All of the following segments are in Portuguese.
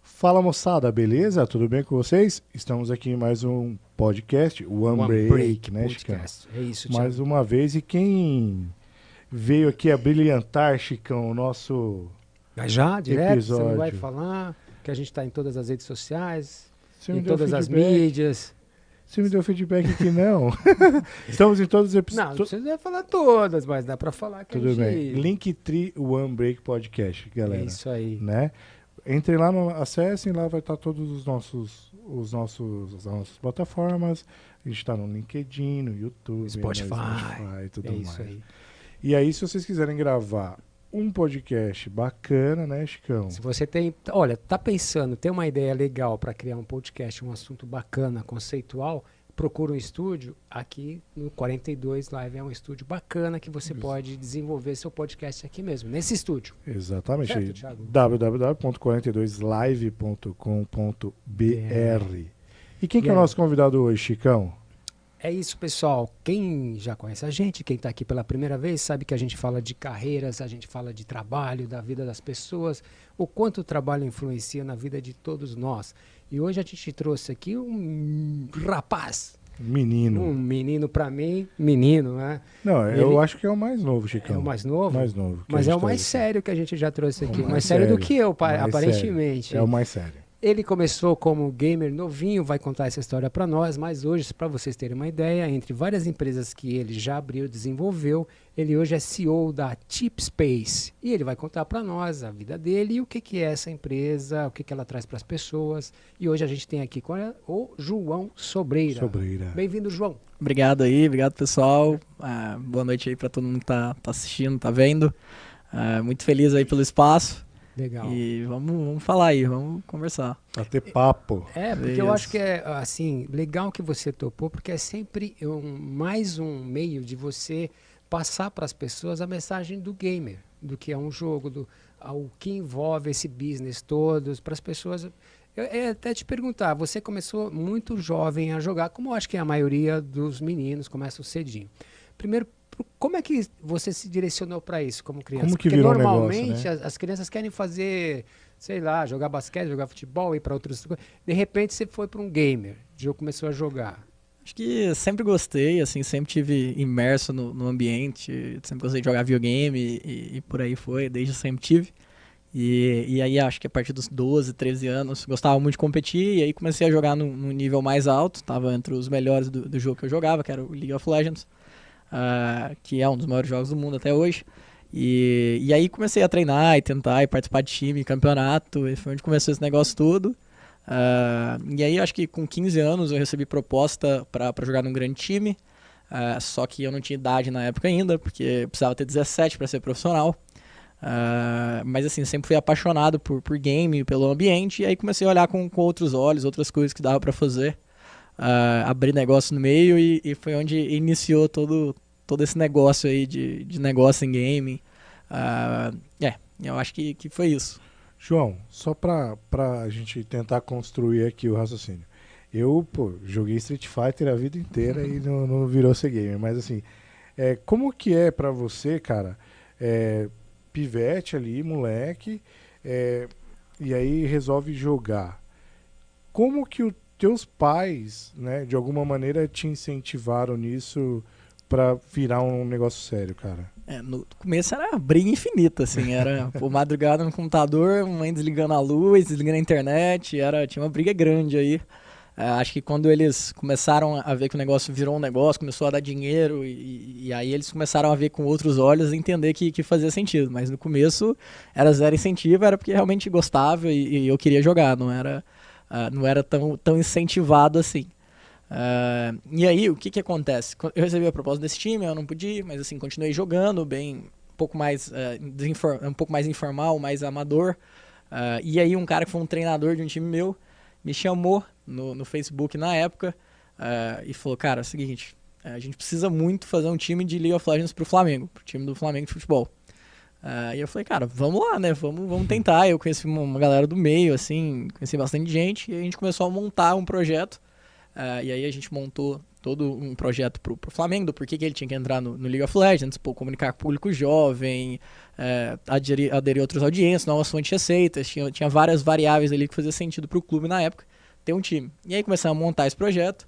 Fala moçada, beleza? Tudo bem com vocês? Estamos aqui em mais um podcast, o One Break, né, Chicão? É isso, Mais Thiago. uma vez, e quem veio aqui a brilhantar, Chicão, o nosso Mas já, direto, você não vai episódio? falar que a gente está em todas as redes sociais, Você em me deu todas as feedback? mídias. Você me deu feedback que não. Estamos em todos os Não, episódios. não precisa falar todas, mas dá para falar que Tudo a gente... bem. Linktree One Break Podcast, galera. É isso aí. Né? Entrem lá, acessem, lá vai estar todos as nossas plataformas. A gente está no LinkedIn, no YouTube, Spotify. E tudo É mais. isso aí. E aí, se vocês quiserem gravar um podcast bacana, né, Chicão? Se você tem, olha, tá pensando, tem uma ideia legal para criar um podcast, um assunto bacana, conceitual, procura um estúdio. Aqui no 42 Live é um estúdio bacana que você pode desenvolver seu podcast aqui mesmo, nesse estúdio. Exatamente. Certo, Thiago? www.42live.com.br. E quem que é o aí? nosso convidado hoje, Chicão? É isso, pessoal. Quem já conhece a gente, quem está aqui pela primeira vez, sabe que a gente fala de carreiras, a gente fala de trabalho, da vida das pessoas, o quanto o trabalho influencia na vida de todos nós. E hoje a gente trouxe aqui um rapaz, Menino. um menino para mim, menino, né? Não, Ele- eu acho que é o mais novo, Chicão. É o mais novo? Mais novo. que a Mas é gente o mais trouxe. sério que a gente já trouxe aqui. O Mais sério do que eu, mais aparentemente. sério. É o mais sério. Ele começou como gamer novinho, vai contar essa história para nós, mas hoje, para vocês terem uma ideia, entre várias empresas que ele já abriu, desenvolveu, ele hoje é CEO da Chip Space. E ele vai contar para nós a vida dele e o que é essa empresa, o que ela traz para as pessoas. E hoje a gente tem aqui com o João Sobreira. Sobreira. Bem-vindo, João. Obrigado aí, obrigado pessoal. Boa noite aí pra todo mundo que tá assistindo, tá vendo. Muito feliz aí pelo espaço. Legal. E vamos falar aí, vamos conversar. Pra ter papo. É, porque eu acho Isso. que é assim, legal que você topou, porque é sempre mais um meio de você passar para as pessoas a mensagem do gamer, do que é um jogo, ao que envolve esse business todos, para as pessoas. Eu ia até te perguntar, você começou muito jovem a jogar, como eu acho que a maioria dos meninos começam cedinho. Primeiro, como é que você se direcionou para isso como criança? Como que Porque virou um normalmente negócio, né? as crianças querem fazer, sei lá, jogar basquete, jogar futebol, ir para outras coisas. De repente você foi para um gamer, começou a jogar. Acho que sempre gostei, assim, sempre tive imerso no ambiente, sempre gostei de jogar videogame e por aí foi, desde sempre tive. E aí acho que a partir dos 12, 13 anos, gostava muito de competir e aí comecei a jogar num nível mais alto, tava entre os melhores do jogo que eu jogava, que era o League of Legends. Que é um dos maiores jogos do mundo até hoje. E aí comecei a treinar e tentar e participar de time, campeonato, e foi onde começou esse negócio tudo. E aí acho que com 15 anos eu recebi proposta para jogar num grande time, só que eu não tinha idade na época ainda, porque eu precisava ter 17 para ser profissional. Mas assim, sempre fui apaixonado por game, pelo ambiente, e aí comecei a olhar com outros olhos, outras coisas que dava para fazer. Abrir negócio no meio e foi onde iniciou todo esse negócio aí de negócio em gaming. Eu acho que foi isso. João, só pra gente tentar construir aqui o raciocínio. Eu, joguei Street Fighter a vida inteira e não virou ser gamer. Mas assim, como que é pra você, cara, pivete ali, moleque, e aí resolve jogar? Como que os teus pais, né, de alguma maneira te incentivaram nisso pra virar um negócio sério, cara? No começo era briga infinita, assim, era madrugada no computador, mãe desligando a luz, desligando a internet, tinha uma briga grande aí. Acho que quando eles começaram a ver que o negócio virou um negócio, começou a dar dinheiro, e aí eles começaram a ver com outros olhos e entender que fazia sentido. Mas no começo era zero incentivo, era porque realmente gostava e eu queria jogar, não era tão incentivado assim. E aí, o que acontece? Eu recebi a proposta desse time, eu não podia, mas assim, continuei jogando bem, um pouco mais informal, mais amador. E aí um cara que foi um treinador de um time meu me chamou no Facebook na época e falou, cara, é o seguinte, a gente precisa muito fazer um time de League of Legends pro Flamengo, pro time do Flamengo de futebol. E eu falei, cara, vamos lá, né, vamos tentar. Eu conheci uma galera do meio, assim, conheci bastante gente, e a gente começou a montar um projeto. E aí a gente montou todo um projeto pro Flamengo, do porquê que ele tinha que entrar no League of Legends, comunicar com o público jovem, aderir outras audiências, novas fontes de receitas, tinha várias variáveis ali que fazia sentido pro clube na época ter um time. E aí começamos a montar esse projeto,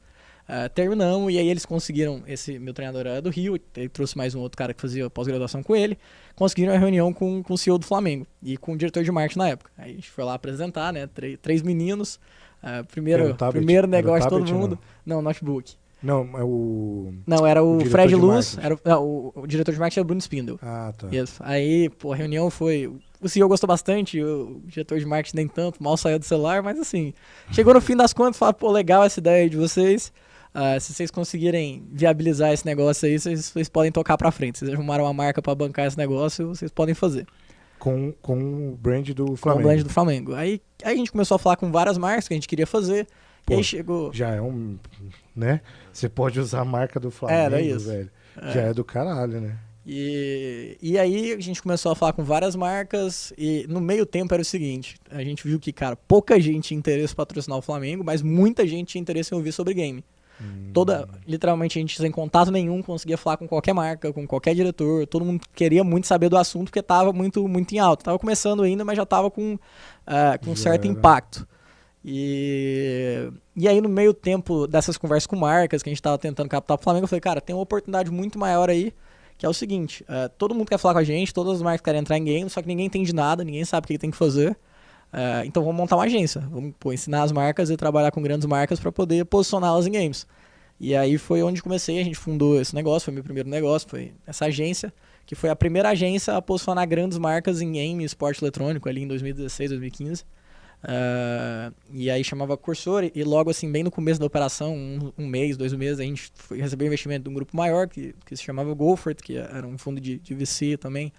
terminamos, e aí eles conseguiram, esse meu treinador era do Rio, ele trouxe mais um outro cara que fazia pós-graduação com ele, conseguiram uma reunião com o CEO do Flamengo e com o diretor de marketing na época. Aí a gente foi lá apresentar, né, três meninos, primeiro negócio de todo mundo. Não, notebook. Não, é o... Não, era o Fred Luz, o diretor de marketing era o Bruno Spindle. Ah, tá. Isso. Aí, a reunião foi... O CEO gostou bastante, o diretor de marketing nem tanto, mal saiu do celular, mas assim, chegou no fim das contas e falou, legal essa ideia aí de vocês, se vocês conseguirem viabilizar esse negócio aí, vocês podem tocar pra frente. Vocês arrumaram uma marca pra bancar esse negócio, vocês podem fazer. Com o brand do Flamengo. Com o brand do Flamengo. Aí a gente começou a falar com várias marcas que a gente queria fazer. E aí chegou... Já é um... né? Você pode usar a marca do Flamengo, velho. Já é do caralho, né? E aí a gente começou a falar com várias marcas e no meio tempo era o seguinte, a gente viu que, cara, pouca gente tinha interesse em patrocinar o Flamengo, mas muita gente tinha interesse em ouvir sobre game. Literalmente a gente sem contato nenhum conseguia falar com qualquer marca, com qualquer diretor, todo mundo queria muito saber do assunto porque tava muito, muito em alta. Tava começando ainda, mas já tava com certo impacto. E aí no meio tempo dessas conversas com marcas que a gente tava tentando captar o Flamengo, eu falei, cara, tem uma oportunidade muito maior aí, que é o seguinte, todo mundo quer falar com a gente, todas as marcas querem entrar em game, só que ninguém entende nada, ninguém sabe o que tem que fazer. Então vamos montar uma agência, vamos ensinar as marcas e trabalhar com grandes marcas para poder posicioná-las em games. E aí foi onde comecei, a gente fundou esse negócio, foi meu primeiro negócio, foi essa agência, que foi a primeira agência a posicionar grandes marcas em game e esporte eletrônico ali em 2016, 2015. E aí chamava Cursor e logo assim, bem no começo da operação, um mês, 2 meses, a gente recebeu investimento de um grupo maior que se chamava Golfert, que era um fundo de VC também.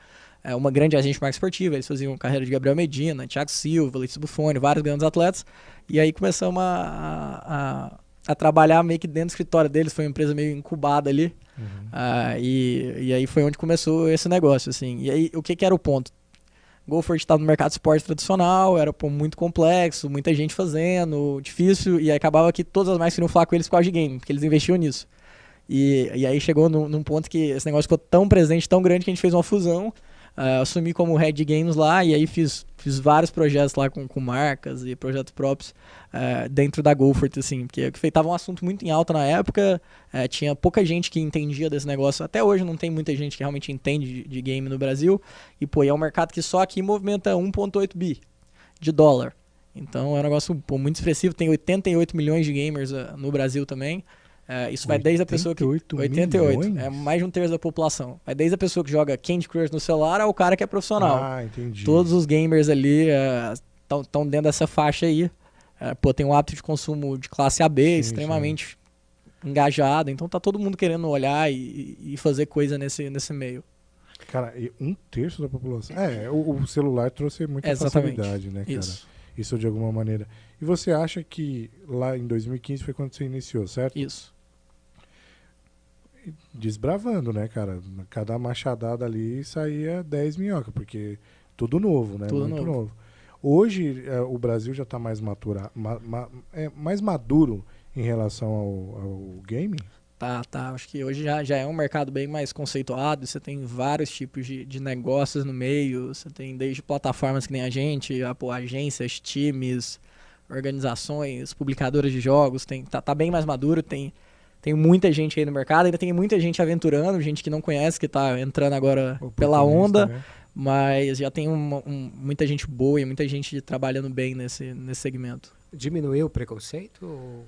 Uma grande agente de marca esportiva, eles faziam carreira de Gabriel Medina, Thiago Silva, Letícia Buffoni, vários grandes atletas, e aí começamos a trabalhar meio que dentro do escritório deles, foi uma empresa meio incubada ali, e aí foi onde começou esse negócio, assim. E aí, o que era o ponto? Golfert estava no mercado de esporte tradicional, era muito complexo, muita gente fazendo, difícil, e aí acabava que todas as marcas queriam falar com eles por causa de game, porque eles investiam nisso. E aí chegou num ponto que esse negócio ficou tão presente, tão grande, que a gente fez uma fusão. Assumi como head de games lá e aí fiz vários projetos lá com marcas e projetos próprios dentro da Golfert, assim, porque estava um assunto muito em alta na época, tinha pouca gente que entendia desse negócio, até hoje não tem muita gente que realmente entende de game no Brasil, e é um mercado que só aqui movimenta 1,8 bi de dólar, então é um negócio muito expressivo, tem 88 milhões de gamers no Brasil também. Isso vai desde a pessoa que... 88 milhões? É mais de 1/3 da população. Vai desde a pessoa que joga Candy Crush no celular ao cara que é profissional. Entendi. Todos os gamers ali estão dentro dessa faixa aí. Tem um hábito de consumo de classe AB, extremamente engajado. Então tá todo mundo querendo olhar e fazer coisa nesse meio. Cara, e 1/3 da população... o celular trouxe muita facilidade, né, cara? Isso de alguma maneira. E você acha que lá em 2015 foi quando você iniciou, certo? Isso. Desbravando, né, cara? Cada machadada ali saía 10 minhoca, porque tudo novo, né? Tudo muito novo. Hoje o Brasil já está mais mais maduro em relação ao game? Tá. Acho que hoje já é um mercado bem mais conceituado. Você tem vários tipos de negócios no meio. Você tem desde plataformas que nem a gente, agências, times, organizações, publicadoras de jogos. Tá bem mais maduro. Tem muita gente aí no mercado. Ainda tem muita gente aventurando, gente que não conhece, que está entrando agora pela onda. Né? Mas já tem muita gente boa e muita gente trabalhando bem nesse segmento. Diminuiu o preconceito?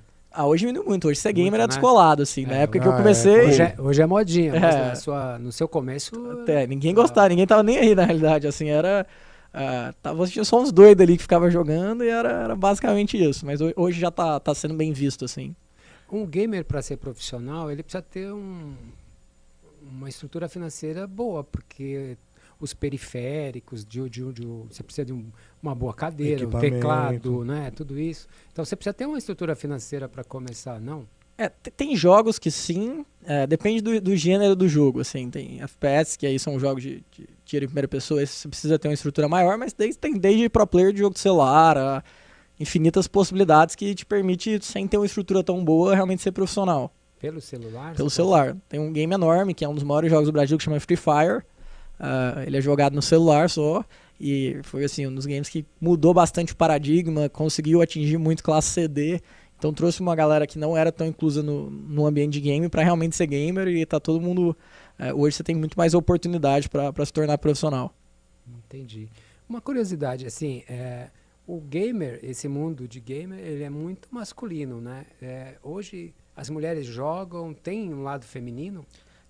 Hoje diminuiu muito. Hoje ser gamer era descolado, assim. Na época que eu comecei... Hoje é modinha, mas no seu começo... Ninguém gostava, ninguém tava nem aí, na realidade. Assim, era... tinha só uns doidos ali que ficavam jogando e era basicamente isso. Mas hoje já tá sendo bem visto, assim. Um gamer, para ser profissional, ele precisa ter uma estrutura financeira boa, porque... os periféricos, você precisa de uma boa cadeira, um teclado, né, tudo isso. Então você precisa ter uma estrutura financeira para começar, não? Tem jogos que sim, depende do gênero do jogo, assim, tem FPS, que aí são jogos de tiro em primeira pessoa, você precisa ter uma estrutura maior, mas tem desde pro player de jogo de celular, infinitas possibilidades que te permite, sem ter uma estrutura tão boa, realmente ser profissional. Pelo celular? Pelo celular. Tem um game enorme, que é um dos maiores jogos do Brasil, que chama Free Fire. Ele é jogado no celular só. E foi assim, um dos games que mudou bastante o paradigma, conseguiu atingir muito classe CD. Então trouxe uma galera que não era tão inclusa no ambiente de game para realmente ser gamer. E tá todo mundo... hoje você tem muito mais oportunidade para se tornar profissional. Entendi. Uma curiosidade, assim, o gamer, esse mundo de gamer, ele é muito masculino, né? Hoje as mulheres jogam, tem um lado feminino?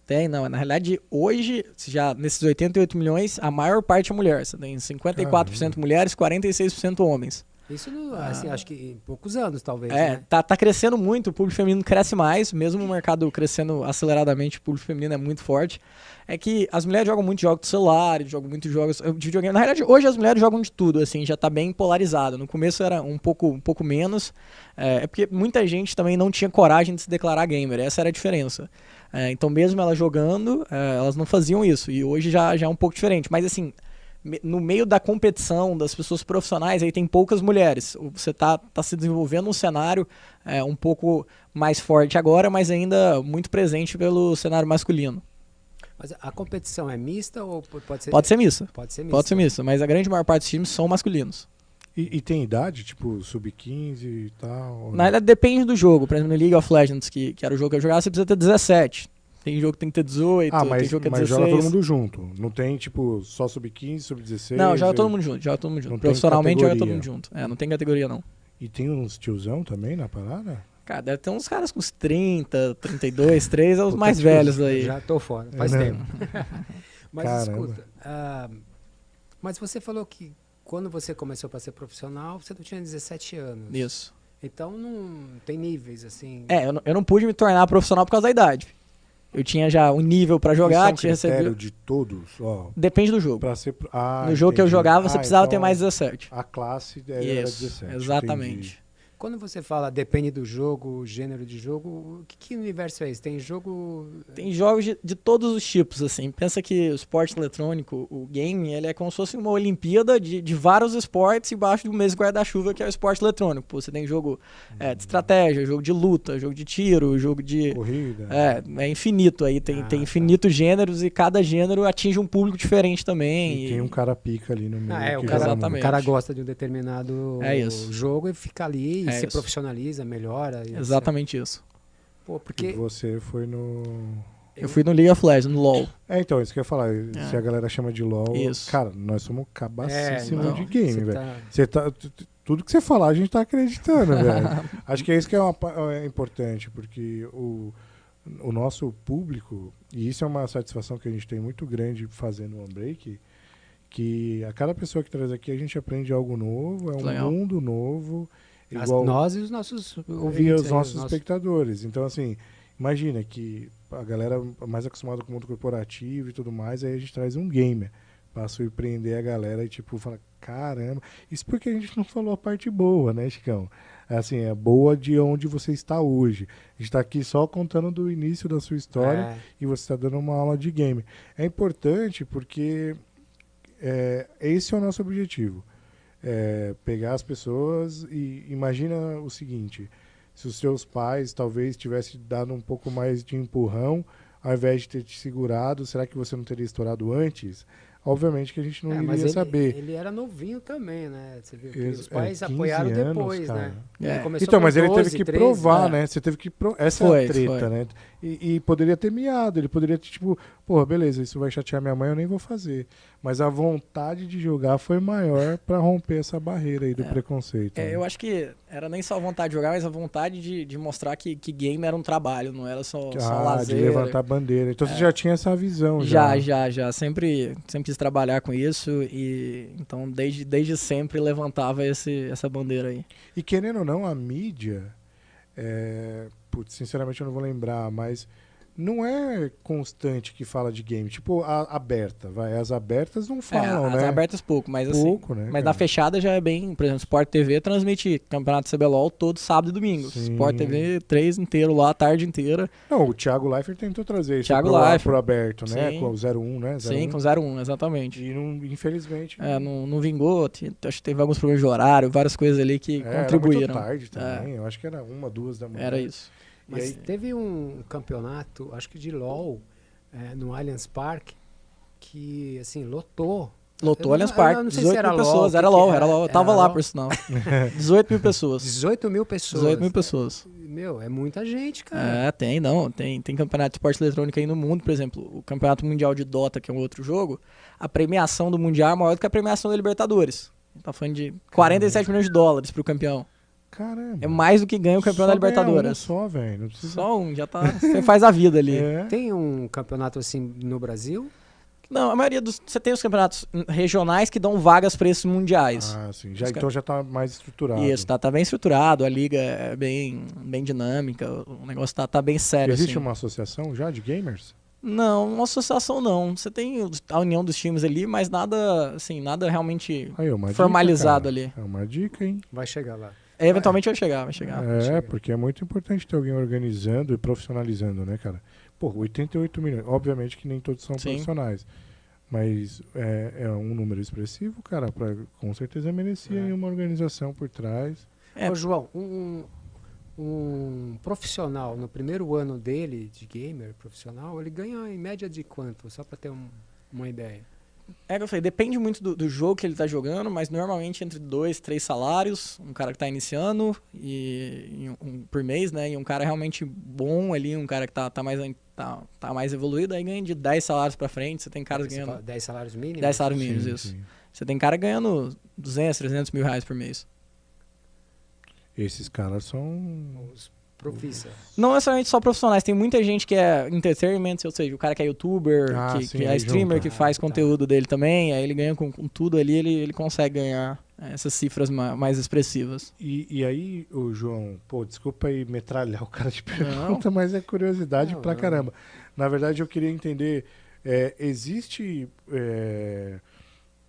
Tem, não. Na realidade, hoje, já nesses 88 milhões, a maior parte é mulher. Você tem 54% mulheres, 46% homens. Isso, assim, acho que em poucos anos, talvez, né? Tá crescendo muito, o público feminino cresce mais, mesmo o mercado crescendo aceleradamente, o público feminino é muito forte. É que as mulheres jogam muito jogos de celular, jogam muito jogos de videogame. Na realidade, hoje as mulheres jogam de tudo, assim, já tá bem polarizado. No começo era um pouco menos, porque muita gente também não tinha coragem de se declarar gamer, essa era a diferença. Então mesmo elas jogando, elas não faziam isso, e hoje já é um pouco diferente. Mas assim, no meio da competição, das pessoas profissionais, aí tem poucas mulheres. Você tá se desenvolvendo um cenário um pouco mais forte agora, mas ainda muito presente pelo cenário masculino. Mas a competição é mista ou pode ser... Pode ser mista. Pode ser mista. Pode ser mista, mas a grande maior parte dos times são masculinos. E tem idade, tipo sub-15 e tal? Na verdade, depende do jogo. Por exemplo, no League of Legends, que era o jogo que eu jogava, você precisa ter 17. Tem jogo que tem que ter 18, tem jogo que é 16. Mas joga todo mundo junto? Não tem, tipo, só sub-15, sub-16? Não, joga todo mundo junto, Profissionalmente joga todo mundo junto. Não tem categoria, não. E tem uns tiozão também na parada? Cara, deve ter uns caras com uns 30, 32, 3, é os mais velhos aí. Já tô fora, faz tempo. Mas Caramba. escuta, mas você falou que quando você começou para ser profissional, você não tinha 17 anos. Isso. Então não tem níveis, assim... Eu não pude me tornar profissional por causa da idade. Eu tinha já um nível pra jogar, tinha recebido de todos, Depende do jogo. Pra ser... no jogo que eu jogava, você precisava ter mais 17. A classe era 17. Exatamente. Entendi. Quando você fala depende do jogo, gênero de jogo, que universo é esse? Tem jogo... Tem jogos de todos os tipos, assim. Pensa que o esporte eletrônico, o game, ele é como se fosse uma Olimpíada de vários esportes embaixo do mesmo guarda-chuva que é o esporte eletrônico. Pô, você tem jogo de estratégia, jogo de luta, jogo de tiro, jogo de... corrida. É infinito aí. Tem infinitos gêneros e cada gênero atinge um público diferente também. E tem um cara pica ali no meio. Exatamente. O cara gosta de um determinado jogo e fica ali... se profissionaliza, melhora. Exatamente isso. Pô, porque... E você foi no... Eu fui no League of Legends, no LoL. Então, isso que eu ia falar. Se a galera chama de LoL... Isso. Cara, nós somos cabacíssimos de game, velho. Tudo que você falar, a gente tá acreditando, velho. Acho que é isso que é importante, porque o nosso público, e isso é uma satisfação que a gente tem muito grande fazendo o OneBreak, que a cada pessoa que traz aqui a gente aprende algo novo, mundo novo... Igual nós e os nossos ouvintes. E os nossos espectadores. Então, assim, imagina que a galera mais acostumada com o mundo corporativo e tudo mais, aí a gente traz um gamer pra surpreender a galera e, tipo, fala, caramba. Isso porque a gente não falou a parte boa, né, Chicão? Assim, é boa de onde você está hoje. A gente tá aqui só contando do início da sua história e você tá dando uma aula de game. É importante porque esse é o nosso objetivo. Pegar as pessoas e imagina o seguinte, se os seus pais talvez tivessem dado um pouco mais de empurrão ao invés de ter te segurado, será que você não teria estourado antes? Obviamente que a gente não iria saber. Ele era novinho também, né? Você viu que os pais apoiaram depois, cara. Né? Então, mas ele teve que provar, né? Você teve que essa é a treta, né? E poderia ter miado, ele poderia ter, tipo, porra, beleza, isso vai chatear minha mãe, eu nem vou fazer. Mas a vontade de jogar foi maior pra romper essa barreira aí do preconceito. Né? Eu acho que era nem só a vontade de jogar, mas a vontade de mostrar que game era um trabalho, não era só lazer. De levantar bandeira. Então você já tinha essa visão. Já. Sempre quis trabalhar com isso e então desde sempre levantava essa bandeira aí. E querendo ou não, a mídia, sinceramente eu não vou lembrar, mas não é constante que fala de game. Tipo, a aberta, as abertas não falam, né? As abertas pouco, mas pouco, assim. Né, mas na fechada já é bem, por exemplo, Sport TV transmite campeonato CBLOL todo sábado e domingo. Sim. Sport TV 3 inteiro lá, a tarde inteira. Não, o Thiago Leifert tentou trazer isso pro aberto, né? Sim. Com o 01, né? 01. Sim, com o 01, exatamente. E não, infelizmente... Não vingou, acho que teve alguns problemas de horário, várias coisas ali que contribuíram. Era muito tarde também, eu acho que era 1, 2 da manhã. Era isso. Mas aí- teve um campeonato, acho que de LoL, no Allianz Parque, que, assim, lotou. Lotou Eu Allianz não- Parque, eu não sei 18 se era mil LoL, pessoas, o que era que LoL, era? era LoL. Eu tava Era lá, LoL? por sinal. 18 mil pessoas. 18 mil pessoas. 18 mil pessoas. Meu, é muita gente, cara. Tem campeonato de esporte eletrônico aí no mundo, por exemplo, o Campeonato Mundial de Dota, que é um outro jogo, a premiação do Mundial é maior do que a premiação da Libertadores. Tá falando de 47 milhões de dólares pro campeão. Caramba. É mais do que ganha o campeão da Só ganha Libertadores. Só, velho. Não precisa... Só um, já tá. Você faz a vida ali. É. Tem um campeonato assim no Brasil? Não, a maioria dos. Você tem os campeonatos regionais que dão vagas para esses mundiais. Ah, sim. Os Então já tá mais estruturado. Isso, tá bem estruturado, a liga é bem dinâmica, o negócio tá bem sério. Existe assim. uma associação já de gamers? Não, uma associação não. Você tem a união dos times ali, mas nada, assim, nada realmente Aí, uma formalizado dica, cara. ali. É uma dica, hein? Vai chegar lá. Eventualmente vai chegar. É, porque é muito importante ter alguém organizando e profissionalizando, né, cara? Pô, 88 milhões. Obviamente que nem todos são Sim. profissionais. Mas é um número expressivo, cara. Com certeza merecia aí uma organização por trás. É. Ô, João, um profissional, no primeiro ano dele, de gamer profissional, ele ganha em média de quanto? Só para ter uma ideia. É que eu falei, depende muito do jogo que ele tá jogando, mas normalmente entre 2, 3 salários, um cara que tá iniciando por mês, né? E um cara realmente bom ali, um cara que tá mais evoluído, aí ganha de 10 salários pra frente. Você tem caras Você ganhando fala 10 salários mínimos? 10 salários mínimos, Sim, isso. sim. Você tem cara ganhando 200, 300 mil reais por mês. Esses caras são... Os profissa. Não necessariamente só profissionais, tem muita gente que é entertainment, ou seja, o cara que é youtuber, Ah, que sim, é aí streamer, junta. que faz Tá. conteúdo dele também, aí ele ganha com tudo ali, ele consegue ganhar essas cifras mais expressivas. E aí, o João, pô, desculpa aí metralhar o cara de pergunta, mas é curiosidade Não, pra não. caramba. Na verdade, eu queria entender, existe,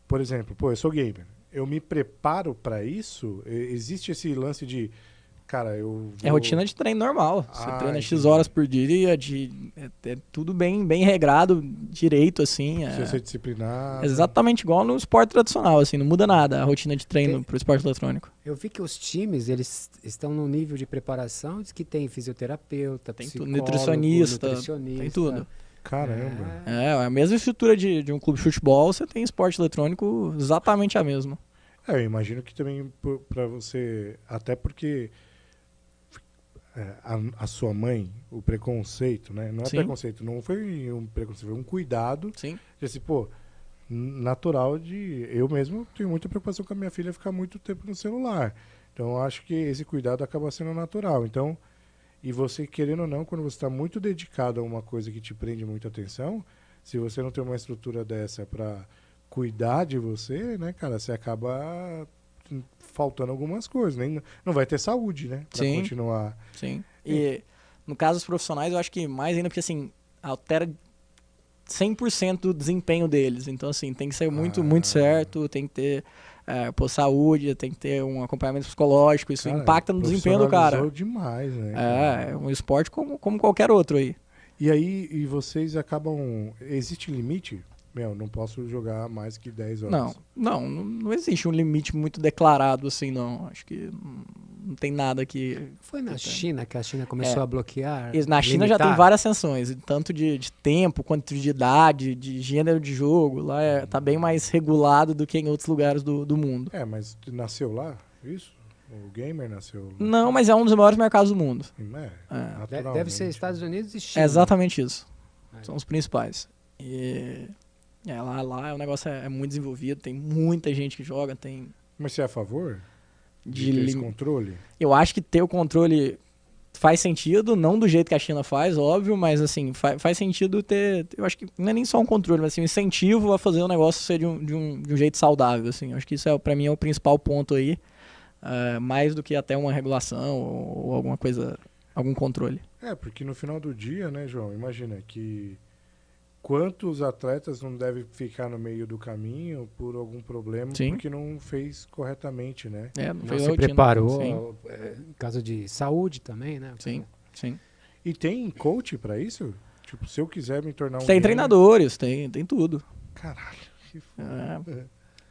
por exemplo, pô, eu sou gamer, eu me preparo pra isso? Existe esse lance de, cara, eu É rotina de treino normal. Você treina X entendi. horas por dia, é tudo bem regrado, direito, assim. Precisa ser disciplinado. Exatamente igual no esporte tradicional, assim, não muda nada a rotina de treino pro esporte eletrônico. Eu vi que os times, eles estão num nível de preparação, diz que tem fisioterapeuta, Tem tudo, psicólogo, nutricionista, tem tudo. Caramba. É a mesma estrutura de um clube de futebol, você tem esporte eletrônico exatamente a mesma. Eu imagino que também pra você, até porque a sua mãe, o preconceito, né? Não é Sim. preconceito, não foi um preconceito, foi um cuidado. Sim. De assim, pô, natural de... Eu mesmo tenho muita preocupação com a minha filha ficar muito tempo no celular. Então, eu acho que esse cuidado acaba sendo natural. Então, e você, querendo ou não, quando você está muito dedicado a uma coisa que te prende muita atenção, se você não tem uma estrutura dessa para cuidar de você, né, cara, você acaba faltando algumas coisas. Não vai ter saúde, né, para Sim. continuar. Sim. E no caso dos profissionais, eu acho que mais ainda porque, assim, altera 100% do desempenho deles. Então, assim, tem que ser muito certo, tem que ter saúde, tem que ter um acompanhamento psicológico, isso Cara, impacta no desempenho do cara. profissionalizou demais, né? cara? É um esporte como qualquer outro aí. E aí, vocês acabam... Existe limite? Não posso jogar mais que 10 horas. Não existe um limite muito declarado assim, não. Acho que não tem nada que... Foi na China que a China começou a bloquear? Na China já tem limitar? várias sanções, tanto de tempo, quanto de idade, de gênero de jogo. Lá tá bem mais regulado do que em outros lugares do mundo. Mas nasceu lá, isso? O gamer nasceu lá? Não, mas é um dos maiores mercados do mundo. Naturalmente. Deve ser Estados Unidos e China. É exatamente isso. É. São os principais. E lá o negócio é muito desenvolvido, tem muita gente que joga, tem... Mas você é a favor De de ter esse lim- controle? Eu acho que ter o controle faz sentido, não do jeito que a China faz, óbvio, mas assim, faz sentido ter... Eu acho que não é nem só um controle, mas assim, um incentivo a fazer o negócio ser de um jeito saudável, assim. Eu acho que isso, pra mim, é o principal ponto aí, mais do que até uma regulação ou alguma coisa, algum controle. Porque no final do dia, né, João, imagina que quantos atletas não devem ficar no meio do caminho por algum problema, Sim. porque não fez corretamente, né? Não Não fez a se rotina. preparou, Sim, em caso de saúde também, né? sim. E tem coach pra isso? Tipo, se eu quiser me tornar um Tem gamer- treinadores, tem tudo. Caralho, que foda.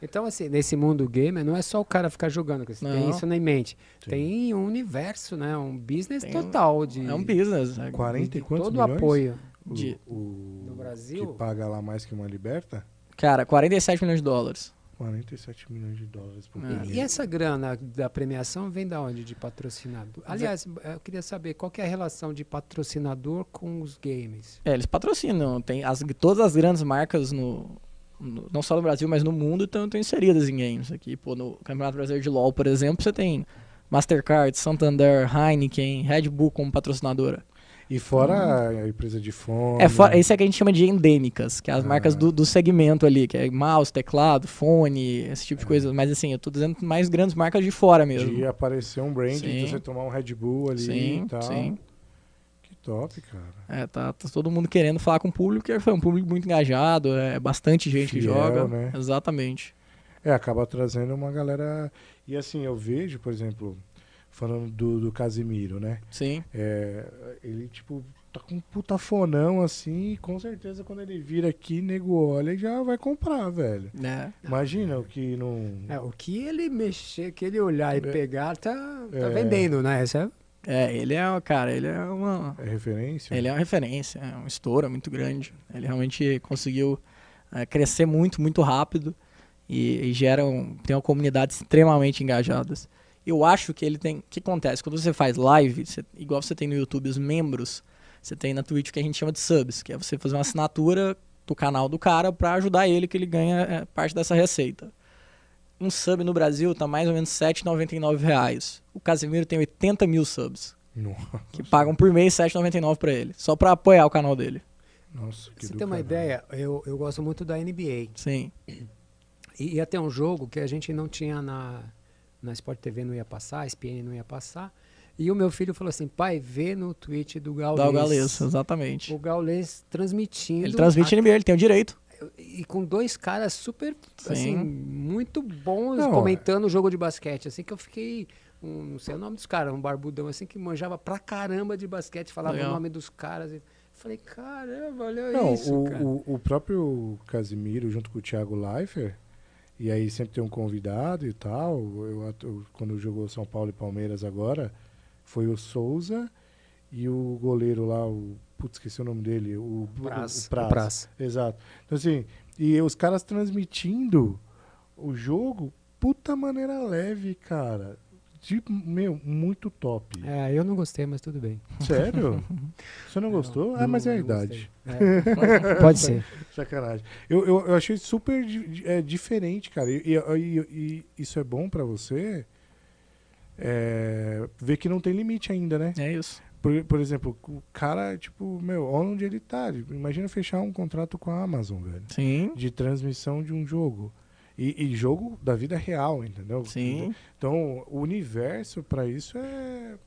É. Então, assim, nesse mundo gamer, não é só o cara ficar jogando, que você tem Não. isso na mente. Sim. Tem um universo, né? Um business Tem total de, É um business. 40 e de quantos todo milhões? apoio. De- No Brasil? Que paga lá mais que uma Liberta? Cara, 47 milhões de dólares. 47 milhões de dólares por É. mês. E essa grana da premiação vem da onde? De patrocinador? Aliás, eu queria saber qual que é a relação de patrocinador com os games. Eles patrocinam. Tem todas as grandes marcas não só no Brasil, mas no mundo estão inseridas em games. Aqui, pô, no Campeonato Brasileiro de LoL, por exemplo, você tem Mastercard, Santander, Heineken, Red Bull como patrocinadora. E fora a empresa de fone. Esse é que a gente chama de endêmicas, que é as marcas do segmento ali, que é mouse, teclado, fone, esse tipo de coisa. Mas assim, eu tô dizendo mais grandes marcas de fora mesmo. De aparecer um brand, Sim. de você tomar um Red Bull ali Sim, e tal. sim. Que top, cara. Tá todo mundo querendo falar com o público, porque foi um público muito engajado, é bastante gente que Fiel, joga. né? Exatamente. Acaba trazendo uma galera... E assim, eu vejo, por exemplo, falando do Casimiro, né? Sim. Ele, tipo, tá com um puta fonão, assim, e com certeza quando ele vir aqui, nego olha e já vai comprar, velho. É. Imagina o que não... O que ele mexer, que ele olhar e pegar, tá É. vendendo, né? Ele é, cara, ele é uma referência? Ele é uma referência, é um estouro muito grande. Ele realmente conseguiu crescer muito, muito rápido e tem uma comunidade extremamente engajadas. Eu acho que ele tem... O que acontece? Quando você faz live, igual você tem no YouTube os membros, você tem na Twitch o que a gente chama de subs, que é você fazer uma assinatura do canal do cara para ajudar ele, que ele ganha parte dessa receita. Um sub no Brasil tá mais ou menos R$ 7,99. O Casimiro tem 80 mil subs. Nossa. Que pagam por mês R$ 7,99 pra ele. Só pra apoiar o canal dele. Nossa, que Você do tem uma caralho. ideia? Eu gosto muito da NBA. Sim. E ia ter um jogo que a gente não tinha na Sport TV, não ia passar, a ESPN não ia passar. E o meu filho falou assim, pai, vê no Twitch do Gaules. Do Gaules, exatamente. O Gaules transmitindo. Ele transmite NBA, ele tem o direito. E com dois caras super, Sim. assim, muito bons Não, comentando o jogo de basquete. Assim que eu fiquei, não sei o nome dos caras, um barbudão assim que manjava pra caramba de basquete, falava Legal. o nome dos caras. Falei, caramba, olha Não, isso, cara. o próprio Casimiro, junto com o Thiago Leifert, e aí sempre tem um convidado e tal, quando jogou São Paulo e Palmeiras agora, foi o Souza e o goleiro lá, putz, esqueci o nome dele, o Praz. Praz. Exato. Então assim, e os caras transmitindo o jogo, puta maneira leve, cara. Tipo, muito top. Eu não gostei, mas tudo bem. Sério? Você não gostou? Mas é a não idade. gostei. Pode ser. Sacanagem. Eu achei super diferente, cara. E isso é bom pra você ver que não tem limite ainda, né? É isso. Por exemplo, o cara, tipo, onde ele tá? Imagina fechar um contrato com a Amazon, velho. Sim. De transmissão de um jogo. E jogo da vida real, entendeu? Sim. Então, o universo pra isso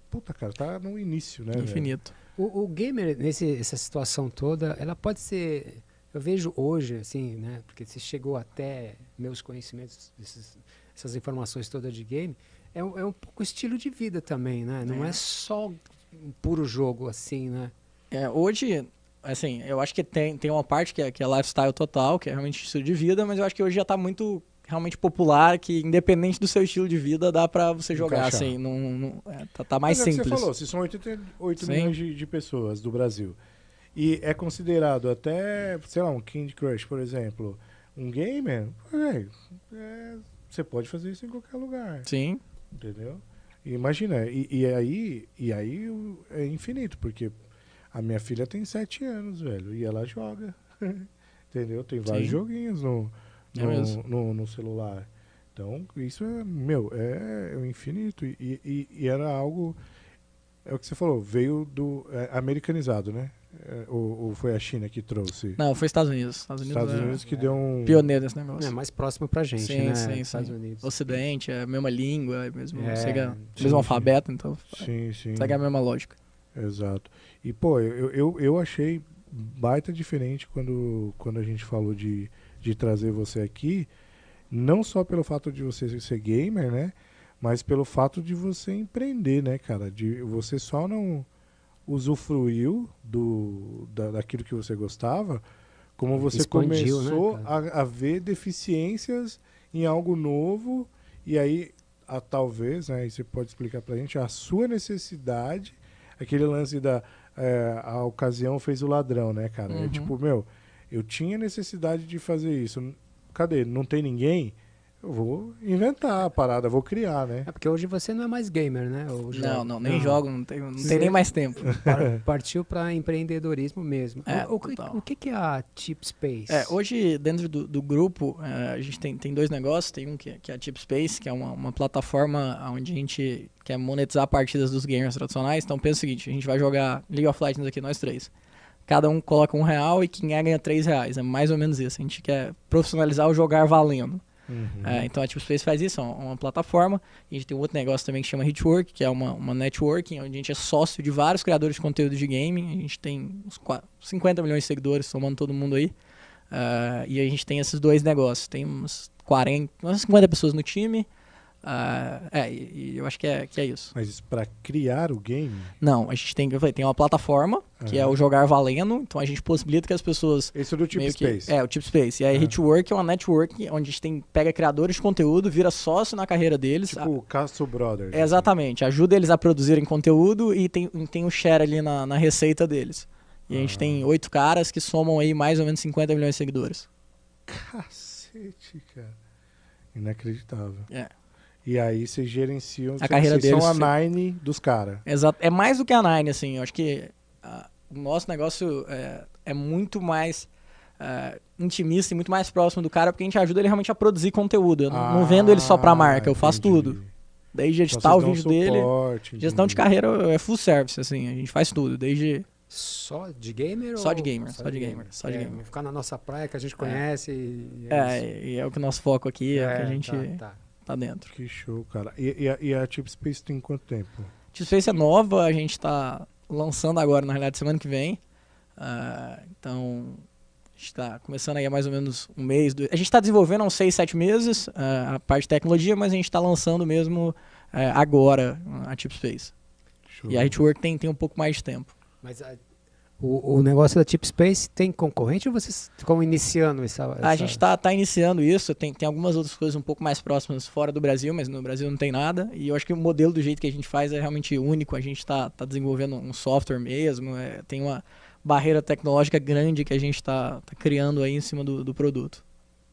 puta, cara, tá no início, né? Infinito. O gamer, nessa situação toda, ela pode ser... Eu vejo hoje, assim, né? Porque se chegou até meus conhecimentos, essas informações todas de game, é um pouco estilo de vida também, né? Não é só um puro jogo, assim, né? Hoje, assim, eu acho que tem uma parte que é lifestyle total, que é realmente estilo de vida, mas eu acho que hoje já tá muito realmente popular, que independente do seu estilo de vida, dá pra você jogar, Encaixar. assim, tá mais Mas é o que simples. você falou, se são 88 Sim. milhões de pessoas do Brasil, e é considerado até, sei lá, um Candy Crush, por exemplo, um gamer, você pode fazer isso em qualquer lugar, Sim. entendeu? E imagina, e aí é infinito, porque a minha filha tem 7 anos, velho, e ela joga, entendeu? Tem vários Sim. joguinhos no celular. Então, isso é o infinito. E era algo... É o que você falou, veio do... americanizado, né? Ou foi a China que trouxe? Não, foi Estados Unidos. Estados Unidos que deu um... pioneiro nesse negócio. É mais próximo pra gente, Sim, né? sim, Estados sim. Unidos. Ocidente, é a mesma língua, mesmo sim. alfabeto, então Sim, sim. segue a mesma lógica. Exato. E, pô, eu achei baita diferente quando a gente falou de trazer você aqui, não só pelo fato de você ser gamer, né? Mas pelo fato de você empreender, né, cara? De você só não usufruiu daquilo que você gostava, como você Expandiu, né, começou cara? a ver deficiências em algo novo, e aí, talvez, né, e você pode explicar pra gente, a sua necessidade, aquele lance a ocasião fez o ladrão, né, cara? É tipo, eu tinha necessidade de fazer isso. Cadê? Não tem ninguém? Eu vou inventar a parada, vou criar, né? É porque hoje você não é mais gamer, né? Não, nem jogo, não tem nem mais tempo. Partiu para empreendedorismo mesmo. O que é a Chip Space? Hoje, dentro do grupo, a gente tem dois negócios. Tem um que é a Chip Space, que é uma plataforma onde a gente quer monetizar partidas dos gamers tradicionais. Então, pensa o seguinte, a gente vai jogar League of Legends aqui, nós três. Cada um coloca R$1 e quem ganha R$3. É mais ou menos isso. A gente quer profissionalizar o jogar valendo. Então a Chip Space faz isso, é uma plataforma. A gente tem um outro negócio também que chama Hitwork, que é uma networking, onde a gente é sócio de vários criadores de conteúdo de gaming. A gente tem uns 50 milhões de seguidores, somando todo mundo aí. E a gente tem esses dois negócios. Tem umas 50 pessoas no time. E eu acho que é isso. Mas para criar o game? Não, a gente tem uma plataforma, que é o Jogar Valendo, então a gente possibilita que as pessoas... Esse é do Chip Space. O Chip Space. E a Hitwork é uma network onde a gente pega criadores de conteúdo, vira sócio na carreira deles. Tipo o Castro Brothers. Exatamente, ajuda eles a produzirem conteúdo e tem um share ali na receita deles. E a gente tem 8 caras que somam aí mais ou menos 50 milhões de seguidores. Cacete, cara. Inacreditável. É. E aí vocês gerenciam... A carreira deles. São a Nine dos caras. Exato. É mais do que a Nine, assim. Eu acho que o nosso negócio é muito mais intimista e muito mais próximo do cara, porque a gente ajuda ele realmente a produzir conteúdo. Eu não vendo ele só pra marca, eu faço tudo. Desde editar o vídeo dele. Gestão de carreira é full service, assim. A gente faz tudo, desde... Só de gamer? Só de gamer. Ficar na nossa praia que a gente conhece. E é o que o nosso foco aqui, é o que a gente tá dentro. Que show, cara. E a Chip Space tem quanto tempo? Chip Space é nova, a gente tá lançando agora, na realidade, semana que vem. Então, a gente tá começando aí há mais ou menos um mês. A gente tá desenvolvendo há uns 6, 7 meses a parte de tecnologia, mas a gente tá lançando mesmo agora a Chip Space. Show. E a Hitwork tem um pouco mais de tempo. Mas o negócio da Chip Space tem concorrente ou vocês estão iniciando essa... A gente tá iniciando isso, tem algumas outras coisas um pouco mais próximas fora do Brasil, mas no Brasil não tem nada. E eu acho que o modelo do jeito que a gente faz é realmente único. A gente tá desenvolvendo um software mesmo, tem uma barreira tecnológica grande que a gente tá criando aí em cima do produto.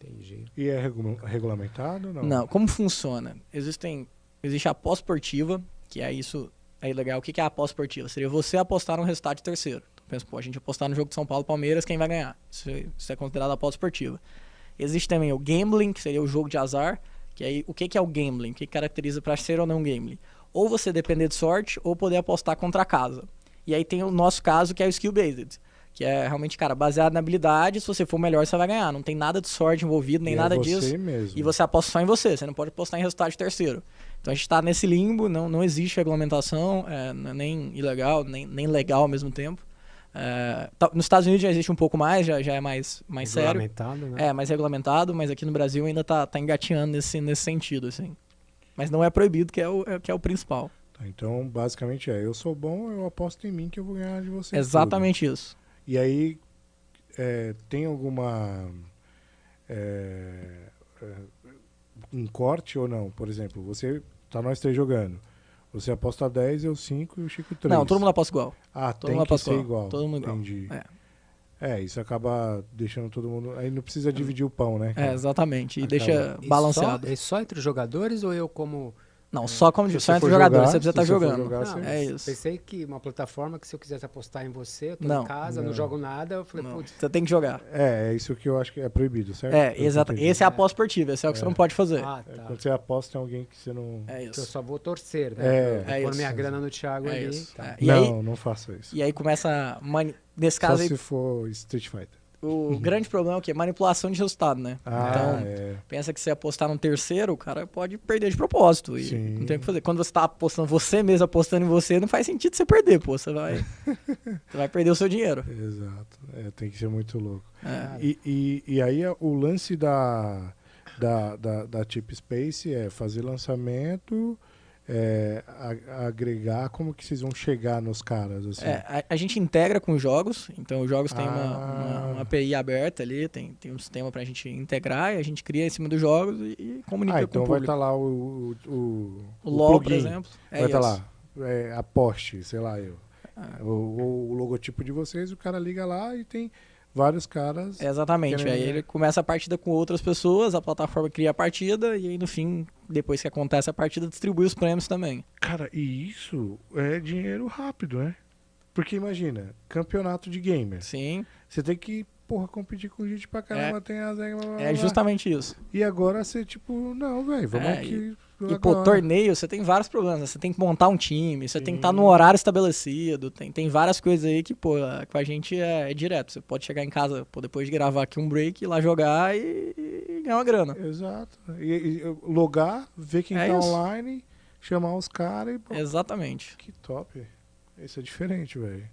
Entendi. E é regulamentado ou não? Não, como funciona? Existe a pós-esportiva, que é isso aí legal. O que é a pós-esportiva? Seria você apostar no resultado de terceiro. Pensa, a gente apostar no jogo de São Paulo Palmeiras, quem vai ganhar? Isso é considerado a aposta esportiva. Existe também o gambling, que seria o jogo de azar, que aí o que é o gambling? O que caracteriza para ser ou não gambling? Ou você depender de sorte, ou poder apostar contra a casa. E aí tem o nosso caso, que é o skill-based, que é realmente, cara, baseado na habilidade, se você for melhor, você vai ganhar. Não tem nada de sorte envolvido, nem nada disso. Mesmo. E você aposta só em você não pode apostar em resultado de terceiro. Então a gente está nesse limbo, não existe regulamentação, nem ilegal, nem legal ao mesmo tempo. Nos Estados Unidos já existe um pouco mais, já é mais sério. Regulamentado, né? Mais regulamentado, mas aqui no Brasil ainda tá engatinhando nesse sentido, assim. Mas não é proibido, que é o principal. Então, basicamente eu sou bom, eu aposto em mim que eu vou ganhar de vocês. Exatamente tudo. Isso. E aí, tem alguma... um corte ou não? Por exemplo, nós três jogando. Você aposta 10, eu 5 e o Chico 3. Não, todo mundo aposta igual. Todo mundo aposta igual. Todo mundo Entendi. igual. Isso acaba deixando todo mundo... Aí não precisa dividir o pão, né? Exatamente. E deixa balanceado. É só entre os jogadores ou eu como... Não, só entre os jogadores, você precisa estar jogando. É isso. Pensei que uma plataforma que se eu quisesse apostar em você, eu tô em casa, não jogo nada, eu falei, putz... Você tem que jogar. É isso que eu acho que é proibido, certo? Exato. Esse é a aposta esportiva, esse é o que você não pode fazer. Quando você aposta em alguém que você não... É isso. Eu só vou torcer, né? Pôr minha grana no Thiago ali. Tá. Não faça isso. E aí começa... Nesse caso só aí, se for Street Fighter. O grande problema é o quê? Manipulação de resultado, né? Pensa que se apostar no terceiro, o cara pode perder de propósito. E não tem o que fazer. Quando você tá apostando, você mesmo apostando em você, não faz sentido você perder, pô. Você vai perder o seu dinheiro. Exato. Tem que ser muito louco. E aí o lance da Chip Space é fazer lançamento, agregar, como que vocês vão chegar nos caras? Assim? A gente integra com os jogos, então os jogos têm uma API aberta ali, tem um sistema pra gente integrar e a gente cria em cima dos jogos e comunica com então o público. vai estar lá o LOL, plugin, por exemplo. vai estar lá, a post, sei lá, o logotipo de vocês, o cara liga lá e tem vários caras. Exatamente, aí ele começa a partida com outras pessoas, a plataforma cria a partida e aí no fim, depois que acontece a partida, distribui os prêmios também. Cara, e isso é dinheiro rápido, né? Porque imagina, campeonato de gamer. Sim. Você tem que, competir com gente pra caramba, tem as regras. É justamente isso. E agora você, não, velho, vamos aqui. E, torneio, você tem vários problemas. Você tem que montar um time, você tem que estar no horário estabelecido. Tem várias coisas aí que, com a gente é direto. Você pode chegar em casa, depois de gravar aqui um break, ir lá jogar e ganhar uma grana. Exato. E logar, ver quem tá online, chamar os caras e... Exatamente. Que top. Isso é diferente, velho.